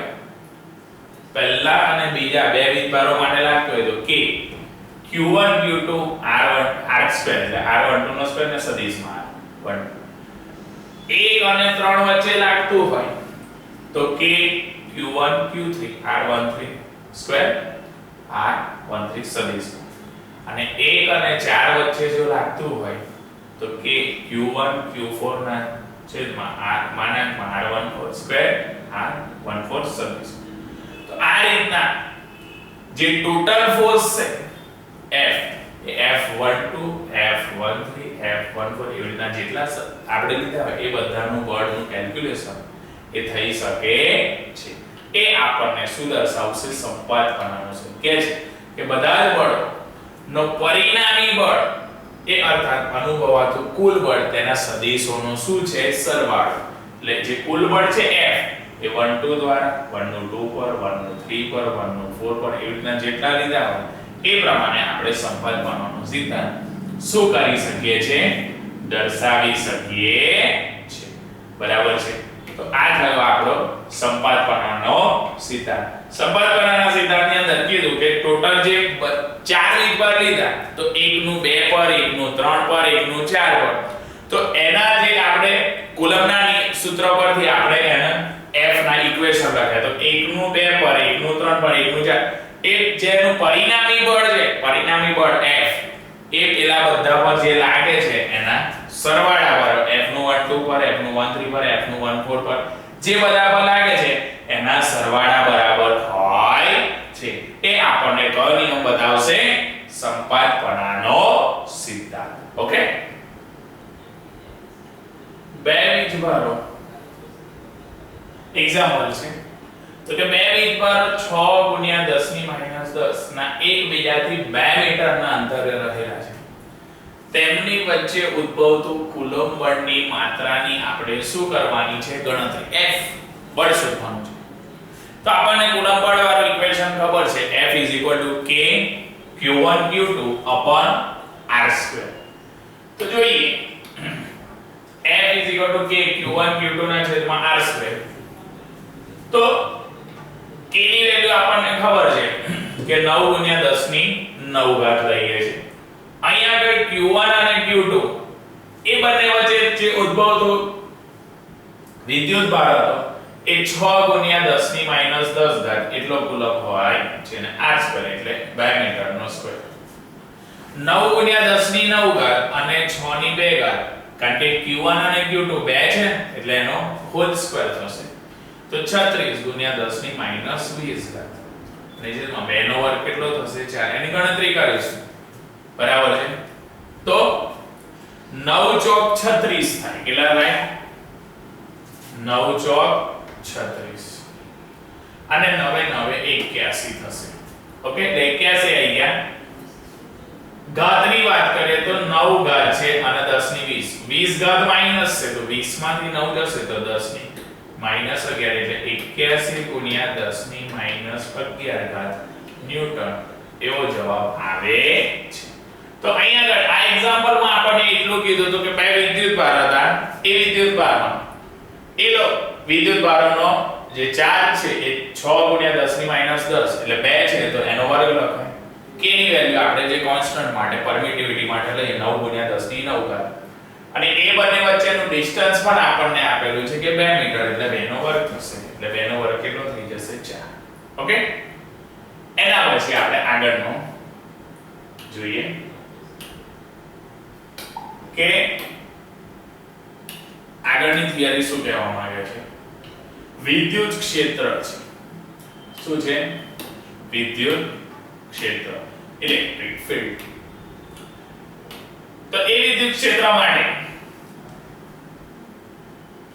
પહેલા અને બીજા બે વીજભારો માટે લાગતું હોય તો k q1 q2 r1 r2 એટલે r12 નો સ્ક્વેર ને સદિશમાં r1 1 અને 3 વચ્ચે લાગતું હોય તો k q1 q3 r13 square r13 સદિશ અને 1 અને 4 વચ્ચે જો લાગતું હોય તો k q1 q4 ના છેદમાં r માનાંકમાં r14 સ્ક્વેર r14 સદિશ તો આ રીતના જે ટોટલ ફોર્સ છે F એ F12 F13 F14 એવી રીતના જેટલા આપણે લીધા હોય એ બધાનું બળનું કેલ્ક્યુલેશન એ થઈ શકે છે એ આપણને શું દર્શાવશે સંપાતપણાનો છે કે છે કે બધા જ બળો નો પરિણામી બળ એ અર્થાત અનુભવાતું કુલ બળ તેના સદિશોનો શું છે સરવાળો એટલે જે કુલ બળ છે F એ 1 2 દ્વારા 1 નું 2 પર 1 નું 3 પર 1 નું 4 પર એવી રીતના જેટલા લીધા હોય એ પ્રમાણે આપણે સંપાતપણાનો સિદ્ધાંત શું કરી શકીએ છે દર્શાવી શકીએ છે બરાબર છે તો આ થયો આપણો સંપાતપણાનો સિદ્ધાંત સંપાતપણાના સિદ્ધાંતની અંદર કીધું કે ટોટલ જે ચાર વીજભાર લીધા તો 1 નું 2 પર 1 નું 3 પર 1 નું 4 પર તો એના જે આપણે કુલમ્બના સૂત્ર પરથી આપણે એને F ના ઇક્વેશન લખ્યા તો 1 નું 2 પર 1 નું 3 પર 1 નું 4 એ એ જેનું પરિણામી બળ છે, પરિણામી બળ F એ પેલા બધા પર જે લાગે છે એના સરવાળા પર, F નું 1 2 પર, F નું 1 3 પર, F નું 1 4 પર જે બધા પર લાગે છે એના સરવાળા બરાબર હોય છે. એ આપણને કયો નિયમ બતાવશે? સંપાતપણાનો સિદ્ધાંત. ઓકે, બે વીજભારો એક્ઝામ્પલ છે. તો કે બે વીજભાર 6 × 10⁻10 ના એકબીજાથી 2 મીટરના અંતરે રહેલા છે. તેમની વચ્ચે ઉદ્ભવતું કુલમ્બ બળની માત્રાની આપણે શું કરવાની છે? ગણતરી. F બળ શોધવાનું છે. તો આપણને કુલમ્બ બળ વાળું ઇક્વેશન ખબર છે, F = K Q1 Q2 r². તો જોઈએ F = K Q1 Q2 ના છેદમાં r². તો K ની વેલ્યુ આપણને ખબર છે કે 9 × 10�9 લઈએ છે. અહીંયા આગળ Q1 અને Q2 એ બંને વચ્ચે જે ઉદ્ભવતો વિદ્યુત ભાર હતો એ 6 × 10⁻10 એટલો કુલમ્બ હોય છે ને r² એટલે 2 મીટરનો સ્ક્વેર. 9 × 10⁹ અને 6 ની 2 ઘાત, કારણ કે Q1 અને Q2 બે છે એટલે એનો હોલ સ્ક્વેર થશે. તો 36 × 10⁻20 અને જેમાં 2 નો વર્ગ કેટલો થશે? 4. એની ગણતરી કરીશું. બરાબર છે. તો 9 ચોક 36 થાય. કેટલા થાય? 9 ચોક 36 અને 9 81 થશે. ઓકે, એટલે 81 આવી ગયા. ઘાતની વાત કરીએ તો 9 ઘાત છે અને 10 ની 20. 20 ઘાત માઈનસ છે તો 20 માંથી 9 જશે તો 10 ની -11 એટલે 81 × 10⁻11 ન્યૂટન એવો જવાબ આવે છે. તો અહીંયા આગળ આ એક્ઝામ્પલમાં આપણને એટલું કીધું હતું કે બે વિદ્યુત ભાર હતા. એ વિદ્યુત ભારમાં વિદ્યુત ભારોનો જે ચાર્જ છે એ 6 × 10⁻10 એટલે 2 છે તો એનો વર્ગ લખાય. K ની વેલ્યુ આપણે જે કોન્સ્ટન્ટ માટે પરમિટિવિટી માટે લઈએ 9 × 10⁹ અને એ બંને વચ્ચેનું ડિસ્ટન્સ પણ આપણને આપેલું છે કે 2 મીટર એટલે 2 નો વર્ગ થશે. એટલે 2 નો વર્ગ કેટલો થઈ જશે? 4. ઓકે, એના પછી આપણે આગળનો જોઈએ કે આગળની થિયરી શું કહેવા માંગે છે? વિદ્યુત ક્ષેત્ર છે. શું છે? વિદ્યુત ક્ષેત્ર, ઇલેક્ટ્રિક ફીલ્ડ. તો એ વિદ્યુત ક્ષેત્ર માટે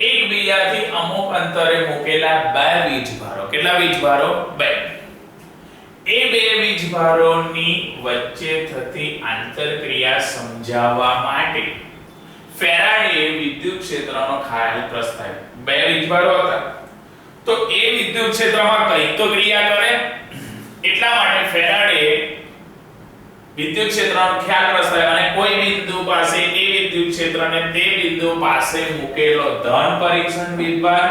એકબીજાથી અમુક અંતરે મૂકેલા બે વીજભારો, કેટલા વીજભારો? 2. એ બે વીજભારોની વચ્ચે થતી આંતરક્રિયા સમજાવવા માટે ફેરાડેએ વિદ્યુત ક્ષેત્રનો ખ્યાલ પ્રસ્તાવ્યો. બે વીજભારો હતા તો એ વિદ્યુત ક્ષેત્રમાં કઈ તો ક્રિયા કરે, એટલા માટે ફેરાડેએ વિદ્યુત ક્ષેત્રનો ખ્યાલ પ્રસ્તાવ્યો અને કોઈ બિંદુ પાસે એ વિદ્યુત ક્ષેત્રને તે બિંદુ પાસે મૂકેલો ધન પરીક્ષણ વીજભાર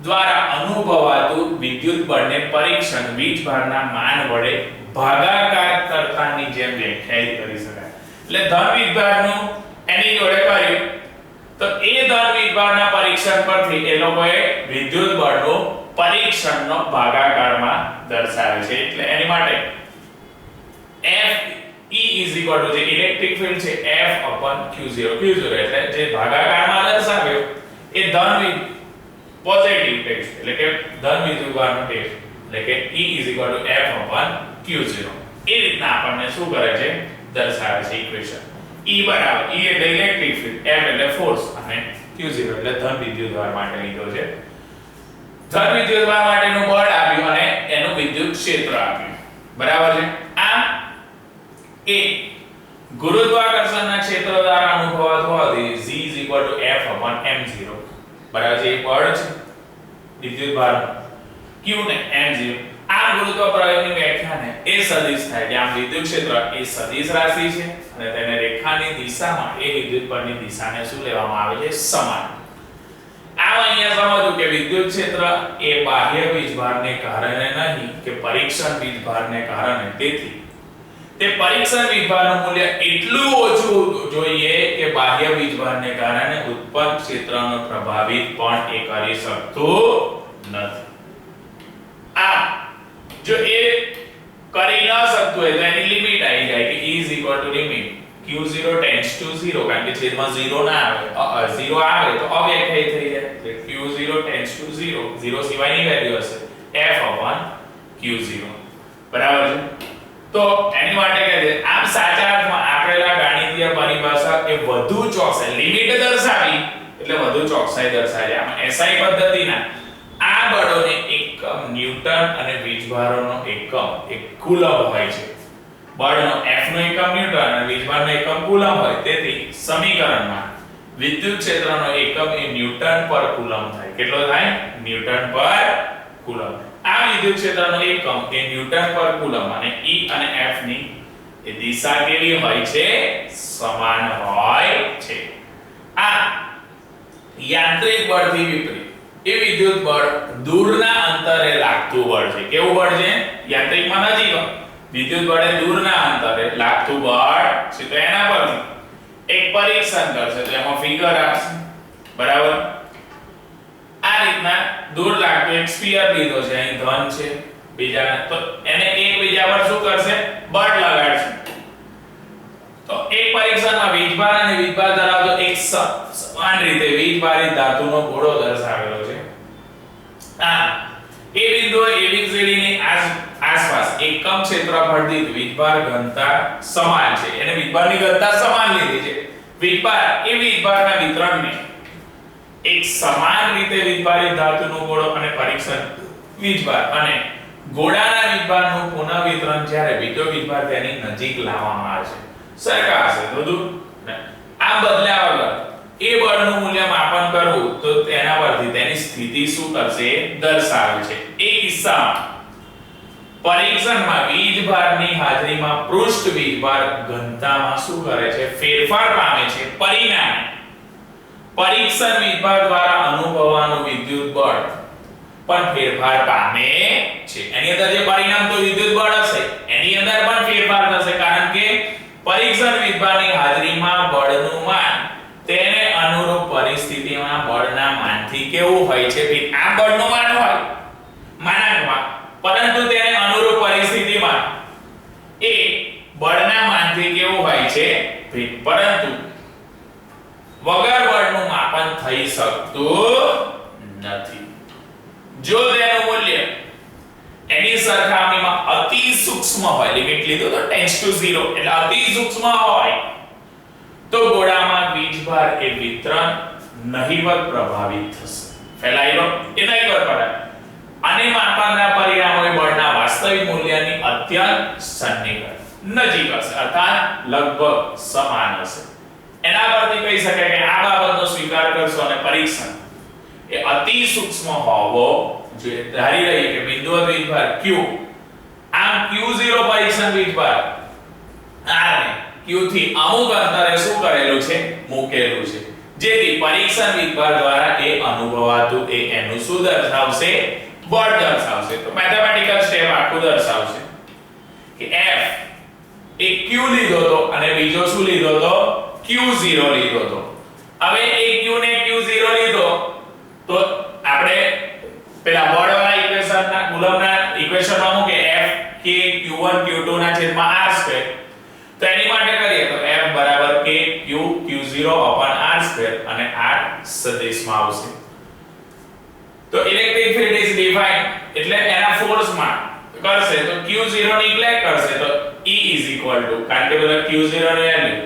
દ્વારા અનુભવાતું વિદ્યુત બળને પરીક્ષણ વીજભારના માન વડે ભાગાકાર કરતાની જેમ વ્યાખ્યાયિત કરી શકાય. એટલે ધન વીજભારનું એની જોડે કર્યું તો એ ધન વીજભારના પરીક્ષણ પરથી એ લોકોએ વિદ્યુત બળનો પરીક્ષણનો ભાગાકારમાં દર્શાવે છે. એટલે એની માટે F E = જે ઇલેક્ટ્રિક ફીલ્ડ છે F/Q0. Q0 એટલે જે ભાગાકારમાં દર્શાવ્યો એ ધન પોઝિટિવ ટેક્સ્ટ એટલે કે ધન વિદ્યુતભારનો ટેક્સ્ટ એટલે કે E = F/Q0. એ રીતના આપણને શું કરે છે? દર્શાવે છે ઇક્વેશન. E એટલે ઇલેક્ટ્રિક ફીલ્ડ, F એટલે ફોર્સ અને Q0 એટલે ધન વિદ્યુતભાર માટે લીધો છે. ધન વિદ્યુતભાર માટેનું બળ આપ્યું અને એનું વિદ્યુત ક્ષેત્ર આપ્યું. બરાબર છે. આ એ ગુરુત્વાકર્ષણના ક્ષેત્ર દ્વારા અનુભવાતું હોવાથી G = F/m0. બરાબર છે. એ બળ છે વિદ્યુતભાર Q ને m0. આ ગુરુત્વ પ્રયોગની વ્યાખ્યાને એ સદિશ થાય કે આમ વિદ્યુત ક્ષેત્ર એ સદિશ રાશિ છે અને તેને રેખાની દિશામાં એ વિદ્યુત બળની દિશાને શું લેવામાં આવે છે? સમાન. આમ અહીંયા સમજવું કે વિદ્યુત ક્ષેત્ર એ બાહ્ય વીજભારને કારણે નહીં કે પરીક્ષણ વીજભારને કારણે. તેથી તે પરીક્ષણ વીજભારનું મૂલ્ય એટલું ઓછું જોઈએ કે બાહ્ય વીજભારને કારણે ઉત્પન્ન ક્ષેત્રનો પ્રભાવિત પણ એ કરી શકતું નથી. આ જો એ વધતું હોય તો એની લિમિટ આવી જાય કે e limit q0 tends to 0 કારણ કે છેદમાં 0 ના આવે 0 આવે તો અવ્યાખ્યાયિત થઈ જાય એટલે q0 ટેન્ડ્સ ટુ 0 0 સિવાયની વેલ્યુ હશે f/q0 બરાબર છે તો એની માટે કહે છે આમ સાચા અર્થમાં આપેલા ગાણિતીય પરિભાષા એ વધુ ચોકસાઈ લિમિટ દર્શાવી એટલે વધુ ચોકસાઈ દર્શાવે આમાં SI પદ્ધતિના આ બળોને એકમ ન્યૂટન અને વીજભારોનો એકમ એક કુલમ હોય છે બળનો F નો એકમ ન્યૂટન અને વીજભારનો એકમ કુલમ હોય તેથી સમીકરણમાં વિદ્યુત ક્ષેત્રનો એકમ એ ન્યૂટન પર કુલમ થાય કેટલો થાય ન્યૂટન પર કુલમ આ વિદ્યુત ક્ષેત્રનો એકમ એ ન્યૂટન પર કુલમ અને E અને F ની એ દિશા કેવી હોય છે સમાન હોય છે આ યાંત્રિક બળથી વિપરીત એ વિદ્યુત બળ દૂરના અંતરે લાગતું બળ છે કેવું બળ છે યાંત્રિકમાં નજીક વિદ્યુત બળ એ દૂરના અંતરે લાગતું બળ છે તો એના પરથી એક પરીક્ષણ કરશે તો એમાં ફિગર આપશે બરાબર આ રીતના દૂર લાગતું એક સ્ફિયર લીધો છે અહીં ધન છે બીજા તો એને એકબીજા પર શું કરશે બળ લગાડશે તો એક પરીક્ષણમાં વીજભાર અને વીજભાર ધરાવતો એક સમાન રીતે વીજભારિત ધાતુનો ગોળો દર્શાવેલો છે આ એ બિંદુએ ABCD ની આસપાસ એકમ ક્ષેત્રફળ દીઠ વીજભાર ઘનતા સમાન છે એને વીજભારની ઘનતા સમાન લીધી છે વીજભાર એ વીજભારના વિતરણને એક સમાન રીતે વીજભારિત ધાતુનો ગોળો અને પરીક્ષણ વીજભાર અને ગોળાના વીજભારનું પુનઃવિતરણ જ્યારે બીજો વીજભાર તેની નજીક લાવવામાં આવે છે સરખા હશે બધું આ બદલ્યા વગર એ બળનું મૂલ્ય માપન કરવું તો તેના પરથી તેની સ્થિતિ શું કરશે દર્શાવે છે એ કિસ્સામાં પરીક્ષણમાં વીજભારની હાજરીમાં પૃષ્ઠ વીજભાર ઘનતામાં શું કરે છે ફેરફાર પામે છે પરિણામે પરીક્ષણ વીજભાર દ્વારા અનુભવવાનું વિદ્યુત બળ પણ ફેરફાર પામે છે એની અંદર જે પરિણામ તો વિદ્યુત બળ હશે એની અંદર પણ ફેરફાર થશે કારણ કે પરીક્ષણ વીજભારની હાજરીમાં બળનું માન તેને અનુરૂપ પરિસ્થિતિમાં બળના માનથી કેવું હોય છે કે આ બળનું માન હોય માનાંકમાં પરંતુ તેને અનુરૂપ પરિસ્થિતિમાં એ બળના માનથી કેવું હોય છે પરંતુ વગર બળનું માપન થઈ શકતું નથી જો તેનું મૂલ્ય એની સરખામણીમાં અતિ સૂક્ષ્મ હોય લિમિટ લીધો તો ટેન્ડ્સ ટુ 0 એટલે અતિ સૂક્ષ્મ હોય તો ગોળામાં વીજભાર એ વિતરણ નહિવત પ્રભાવિત થશે ફેલાયેલો એ નહિવત પડે અને માપનના પરિણામોએ બળના વાસ્તવિક મૂલ્યની અત્યંત સન્નિકટ નજીક હશે અર્થાત લગભગ સમાન હશે એના પરથી કહી શકાય કે આ બાબતનો સ્વીકાર કરશો અને પરીક્ષણ એ અતિ સૂક્ષ્મ હોવો જે ધારી રહીએ કે બિંદુવત વીજભાર q આમ q0 પરીક્ષણ વીજભાર r ને q થી અમુક અંતરે શું કરેલું છે મૂકેલું છે જેથી પરીક્ષણ વીજભાર દ્વારા એ અનુભવાતું એ એનું શું દર્શાવશે બળ દર્શાવશે તો મેથેમેટિકલ સ્ટેપ આખું દર્શાવશે કે f એ q લીધો તો અને બીજો શું લીધો તો q0 લીધો તો હવે એ q ને q0 લીધો તો આપણે પેલા બળવાળા ઇક્વેશનના કુલમના ઇક્વેશનમાં મૂકે f k q1 q2 ના છેદમાં r2 તો એની માટે કરીએ તો f બરાબર k q q0 r2 અને r સદિશમાં આવશે તો ઇલેક્ટ્રિક ફીલ્ડ ઇઝ ડિફાઇન્ડ એટલે એના ફોર્સમાં કરશે તો q0 નેગ્લેક્ટ કરશે તો E કારણ કે બધા q0 ની વેલ્યુ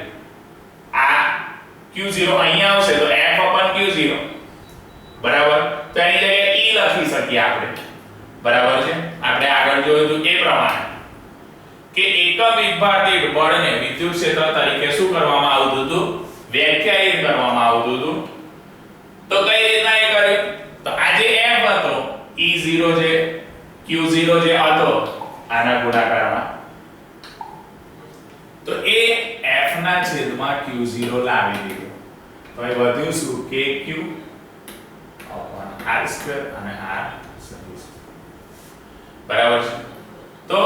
આ q0 અહીંયા આવશે તો f/q0 બરાબર તો એની જગ્યાએ E લખી શકીએ આપણે બરાબર છે આપણે આગળ જોયું હતું એ પ્રમાણે કે એકમ વીજભાર દીઠ બળને વિદ્યુત ક્ષેત્ર તરીકે શું કરવામાં આવતું હતું વ્યાખ્યાયિત કરવામાં આવતું હતું તો કઈ રીતના એ કર્યું તો આ જે f હતો E0 જે q0 જે હતો આના ગુણાકારમાં તો એ f ના છેદમાં q0 લાવી દીધો તો એ વધ્યું શું kq r2 અને r સદિશ બરાબર છે તો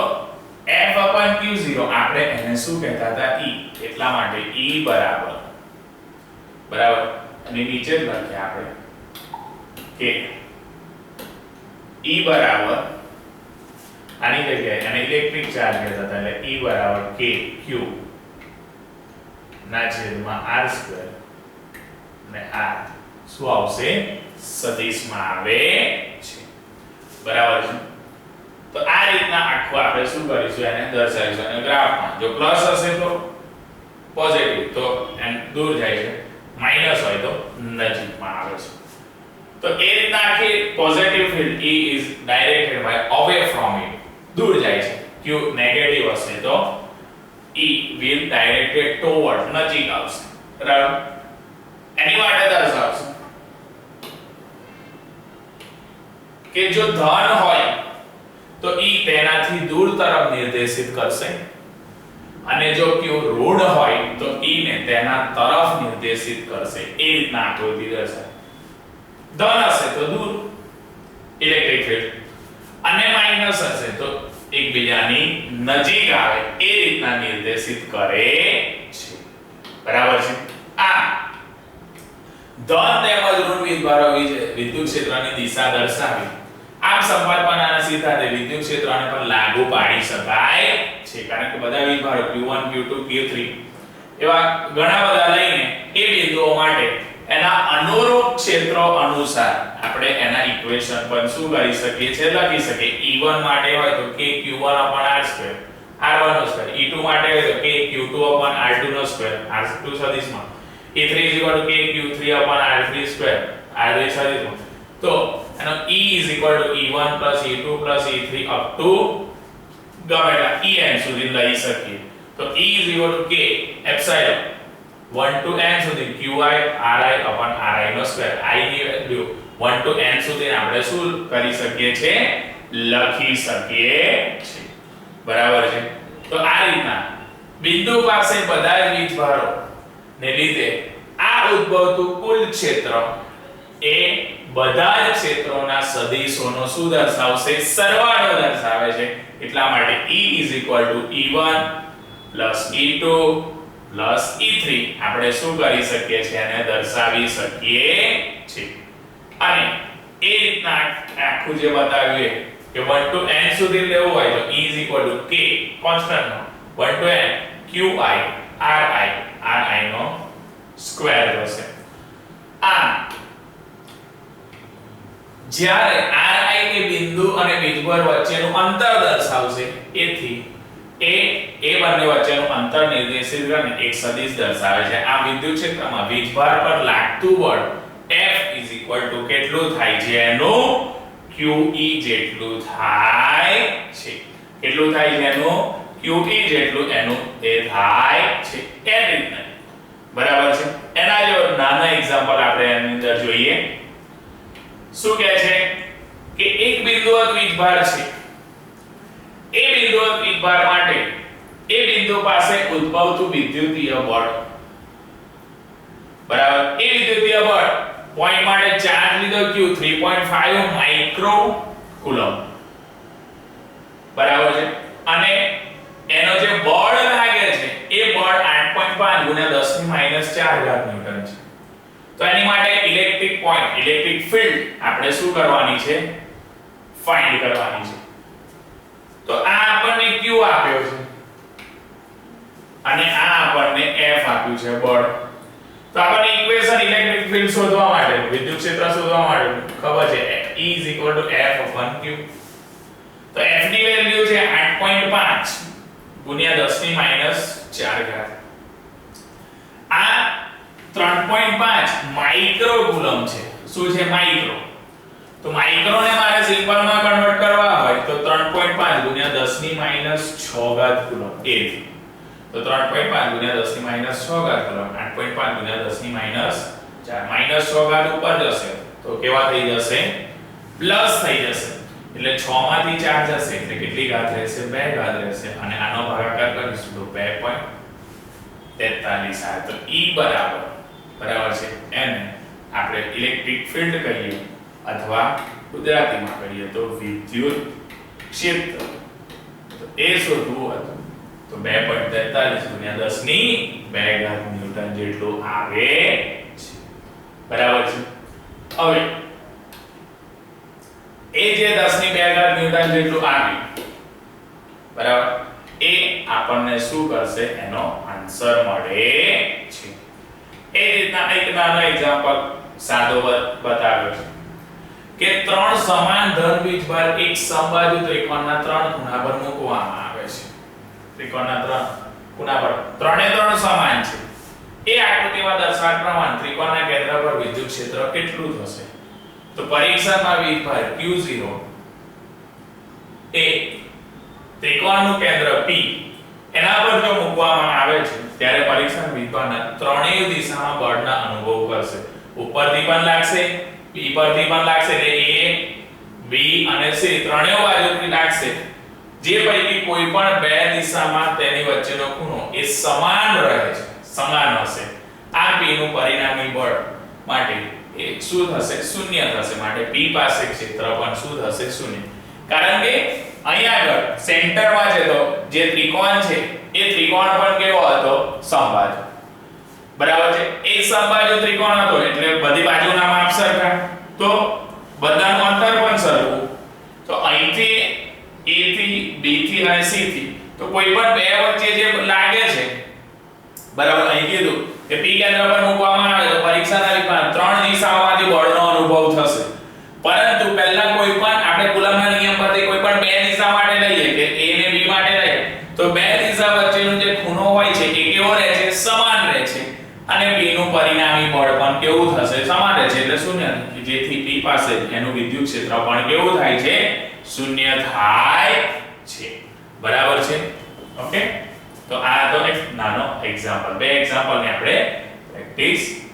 f/q0 આપણે એને શું કહેતા હતા e એટલા માટે e બરાબર અને નીચે જ લખીએ આપણે કે e બરાબર આની જગ્યાએ અને ઇલેક્ટ્રિક ચાર્જ કહેતા હતા એટલે E બરાબર kq ના છેદમાં r2 અને r શું આવશે સદિશમાં આવે છે બરાબર છે તો આ રીતના આખું આપણે શું કરીશું એને દર્શાવીશું અને ગ્રાફમાં જો પ્લસ હશે તો પોઝિટિવ તો એમ દૂર જાય છે માઈનસ હોય તો નજીકમાં આવે છે તો એ રીતના આખી positive field E is directed by away from it દૂર જાય છે q નેગેટિવ હશે તો E will directed toward નજીક આવશે બરાબર એની માટે દર્શાવશું કે જો ધન હોય તો E તેનાથી દૂર તરફ નિર્દેશિત કરશે અને જો q ઋણ હોય તો E ને તેના તરફ નિર્દેશિત કરશે એ રીતના આકૃતિ દર્શાવે ધન હશે તો દૂર ઇલેક્ટ્રિક ફીલ્ડ અને માઈનસ હશે તો એકબીજાની નજીક આવે એ રીતના નિર્દેશિત કરે છે બરાબર છે આ ધન તેમજ ઋણ વિદ્યુતભારો વિદ્યુત ક્ષેત્રની દિશા દર્શાવી આમ સંકલ્પનાના સિદ્ધાંતે વિદ્યુત ક્ષેત્રને પણ લાગુ પાડી શકાય છે કારણ કે બધા વિદ્યુતભારો Q1 Q2 Q3 એવા ઘણા બધા લઈને એ બિંદુઓ માટે એના અનુરૂપ ક્ષેત્રો અનુસાર આપણે એના ઇક્વેશન પણ શું કરી શકીએ છે લખી શકીએ E1 માટે હોય તો kq1/r2 r1/2 E2 માટે હોય તો kq2/r2/2 r2 સદિશમાં E3 kq3/r32 r3 સદિશમાં તો એનો E E1 E2 E3 up to ગમે એટલા En સુધી લઈ શકીએ તો E k epsilon 1 to n સુધી qi ri/ri નો સ્ક્વેર I ની વેલ્યુ 1 to n સુધી આપણે શું કરી શકીએ છે લખી શકીએ છે બરાબર છે તો આ રીતના બિંદુ પાસે બધા જ વીજભારો ને લીધે આ ઉદ્ભવતું કુલ ક્ષેત્ર એ બધા જ ક્ષેત્રોના સદિશોનો શું દર્શાવશે સરવાળો દર્શાવે છે એટલા માટે E E1 E2 E3 આપણે શું કરી શકીએ છીએ એને દર્શાવી શકીએ છીએ અને એ રીતના આખું જે બતાવ્યું કે 1 to n સુધી લેવું હોય તો E k કોન્સ્ટન્ટ નો 1 to n qi ri નો સ્ક્વેર હશે આ જ્યારે ri કે બિંદુ અને વીજભાર વચ્ચેનું અંતર દર્શાવશે એથી એ બંને વચ્ચેનું અંતર નિર્દેશિત કરીને એક સદિશ દર્શાવે છે આ વિદ્યુત ક્ષેત્રમાં વીજભાર પર લાગતું બળ F કેટલું થાય છે એનું QE જેટલું થાય છે કેટલું થાય છે એનું QE જેટલું એનું એ થાય છે એ રીતના બરાબર છે એના જો નાના એક્ઝામ્પલ આપણે એની અંદર જોઈએ શું કહે છે કે એક બિંદુવત વીજભાર છે એ બિંદુવત વીજભાર માટે એ બિંદુ પાસે ઉદ્ભવતું વિદ્યુતીય બળ બરાબર એ વિદ્યુતીય બળ પોઈન્ટ માટે ચાર્જ લીધો q 3.5 માઇક્રો કુલમ્બ બરાબર છે અને એનો જે બળ લાગે છે એ બળ 8.5 × 10⁻⁴ ન્યૂટન છે તો એની માટે ઇલેક્ટ્રિક પોઈન્ટ ઇલેક્ટ્રિક ફીલ્ડ આપણે શું કરવાની છે ફાઇન્ડ કરવાની છે તો આ આપણને q આપ્યો છે અને આ આપણને F આપ્યું છે બળ તો આપણને ઇક્વેશન ઇલેક્ટ્રિક ફીલ્ડ શોધવા માટે વિદ્યુત ક્ષેત્ર શોધવા માટે ખબર છે E F/q તો F ની વેલ્યુ છે 8.5 × 10⁻⁴ આ 3.5 માઇક્રો કુલમ્બ છે શું છે માઇક્રો તો માઇક્રો ને મારે સિમ્પલ માં કન્વર્ટ કરવા હોય તો 3.5 × 10⁻⁶ કુલમ્બ એ તો 3.5 × 10⁻⁶ કુલમ્બ 8.5 × 10⁻⁴ -6 ઉપર જશે તો કેવા થઈ જશે પ્લસ થઈ જશે એટલે 6 માંથી 4 જશે એટલે કેટલી ઘાત રહેશે 2 ઘાત રહેશે અને આનો ભાગાકાર કરીશું તો 2.43 તો E બરાબર છે એને આપણે ઇલેક્ટ્રિક ફીલ્ડ કહીએ અથવા ગુજરાતીમાં કહીએ તો વિદ્યુત ક્ષેત્ર તો એ શોધવું હતું તો 2.43 × 10⁻²ન્યૂટન જેટલું આવે છે બરાબર છે હવે એ જે 10⁻² ન્યૂટન જેટલું આવ્યું બરાબર, એ આપણને શું કરશે એનો આન્સર મળે છે. એ રીતના એક નાનો એક્ઝામ્પલ સાદો બતાવ્યો છે કે ત્રણ સમાન ધન વીજભાર એક સમબાજુ ત્રિકોણના ત્રણ ખૂણા પર મૂકવામાં આવે છે. ત્રિકોણના ત્રણ ખૂણા પર ત્રણે ત્રણ સમાન છે. એ આકૃતિમાં દર્શાવ્યા પ્રમાણે ત્રિકોણના કેન્દ્ર પર વિદ્યુત ક્ષેત્ર કેટલું થશે? તો પરીક્ષામાં વીજભાર Q0 એ ત્રિકોણનું કેન્દ્ર P એના પર જો મૂકવામાં આવે છે ત્યારે પરીક્ષણ વીજભારના ત્રણેય દિશામાં બળના અનુભવ કરશે. ઉપરથી પણ લાગશે, P પરથી પણ લાગશે એટલે A, B અને C ત્રણેય બાજુથી લાગશે. જે પૈકી કોઈ પણ બે દિશામાં તેની વચ્ચેનો ખૂણો એ સમાન રહે છે, સમાન હશે. આ P નું પરિણામી બળ માટે એ શું થશે? શૂન્ય થશે. માટે P પાસે ક્ષેત્ર પણ શું થશે? શૂન્ય. કારણ કે અહીંયા આગળ સેન્ટરમાં છે તો જે ત્રિકોણ છે એ ત્રિકોણ પણ કેવો હતો? સમબાજુ. બરાબર છે. એક સમબાજુ ત્રિકોણ હતો એટલે બધી બાજુના માપ સરખા, તો બધાનું અંતર પણ સરખું. તો અહીંથી A થી B થી અને C થી તો કોઈ પણ બે વચ્ચે જે લાગે છે, બરાબર, અહીં કીધું કે P કેન્દ્ર પર મૂકવામાં આવે તો પરીક્ષાના વિકલ્પમાં ત્રણ દિશાઓમાંથી બળનો અનુભવ થશે. પરંતુ પહેલા કોઈ પણ આપણે કુલમ્બના નિયમ પરથી કોઈ પણ બે દિશા માટે લઈએ કે A અને B માટે લઈએ તો બે દિશા વચ્ચેનો જે ખૂણો હોય છે એ કેવો રહે છે? સમાન રહે છે. અને P નું પરિણામી બળ પણ કેવું થશે? સમાન રહે છે એટલે શૂન્ય. જેથી P પાસે એનું વિદ્યુત ક્ષેત્ર પણ કેવું થાય છે? શૂન્ય થાય છે. બરાબર છે? ઓકે, તો આ તો એક નાનો એક્ઝામ્પલ, બે એક્ઝામ્પલ ને આપણે પ્રેક્ટિસ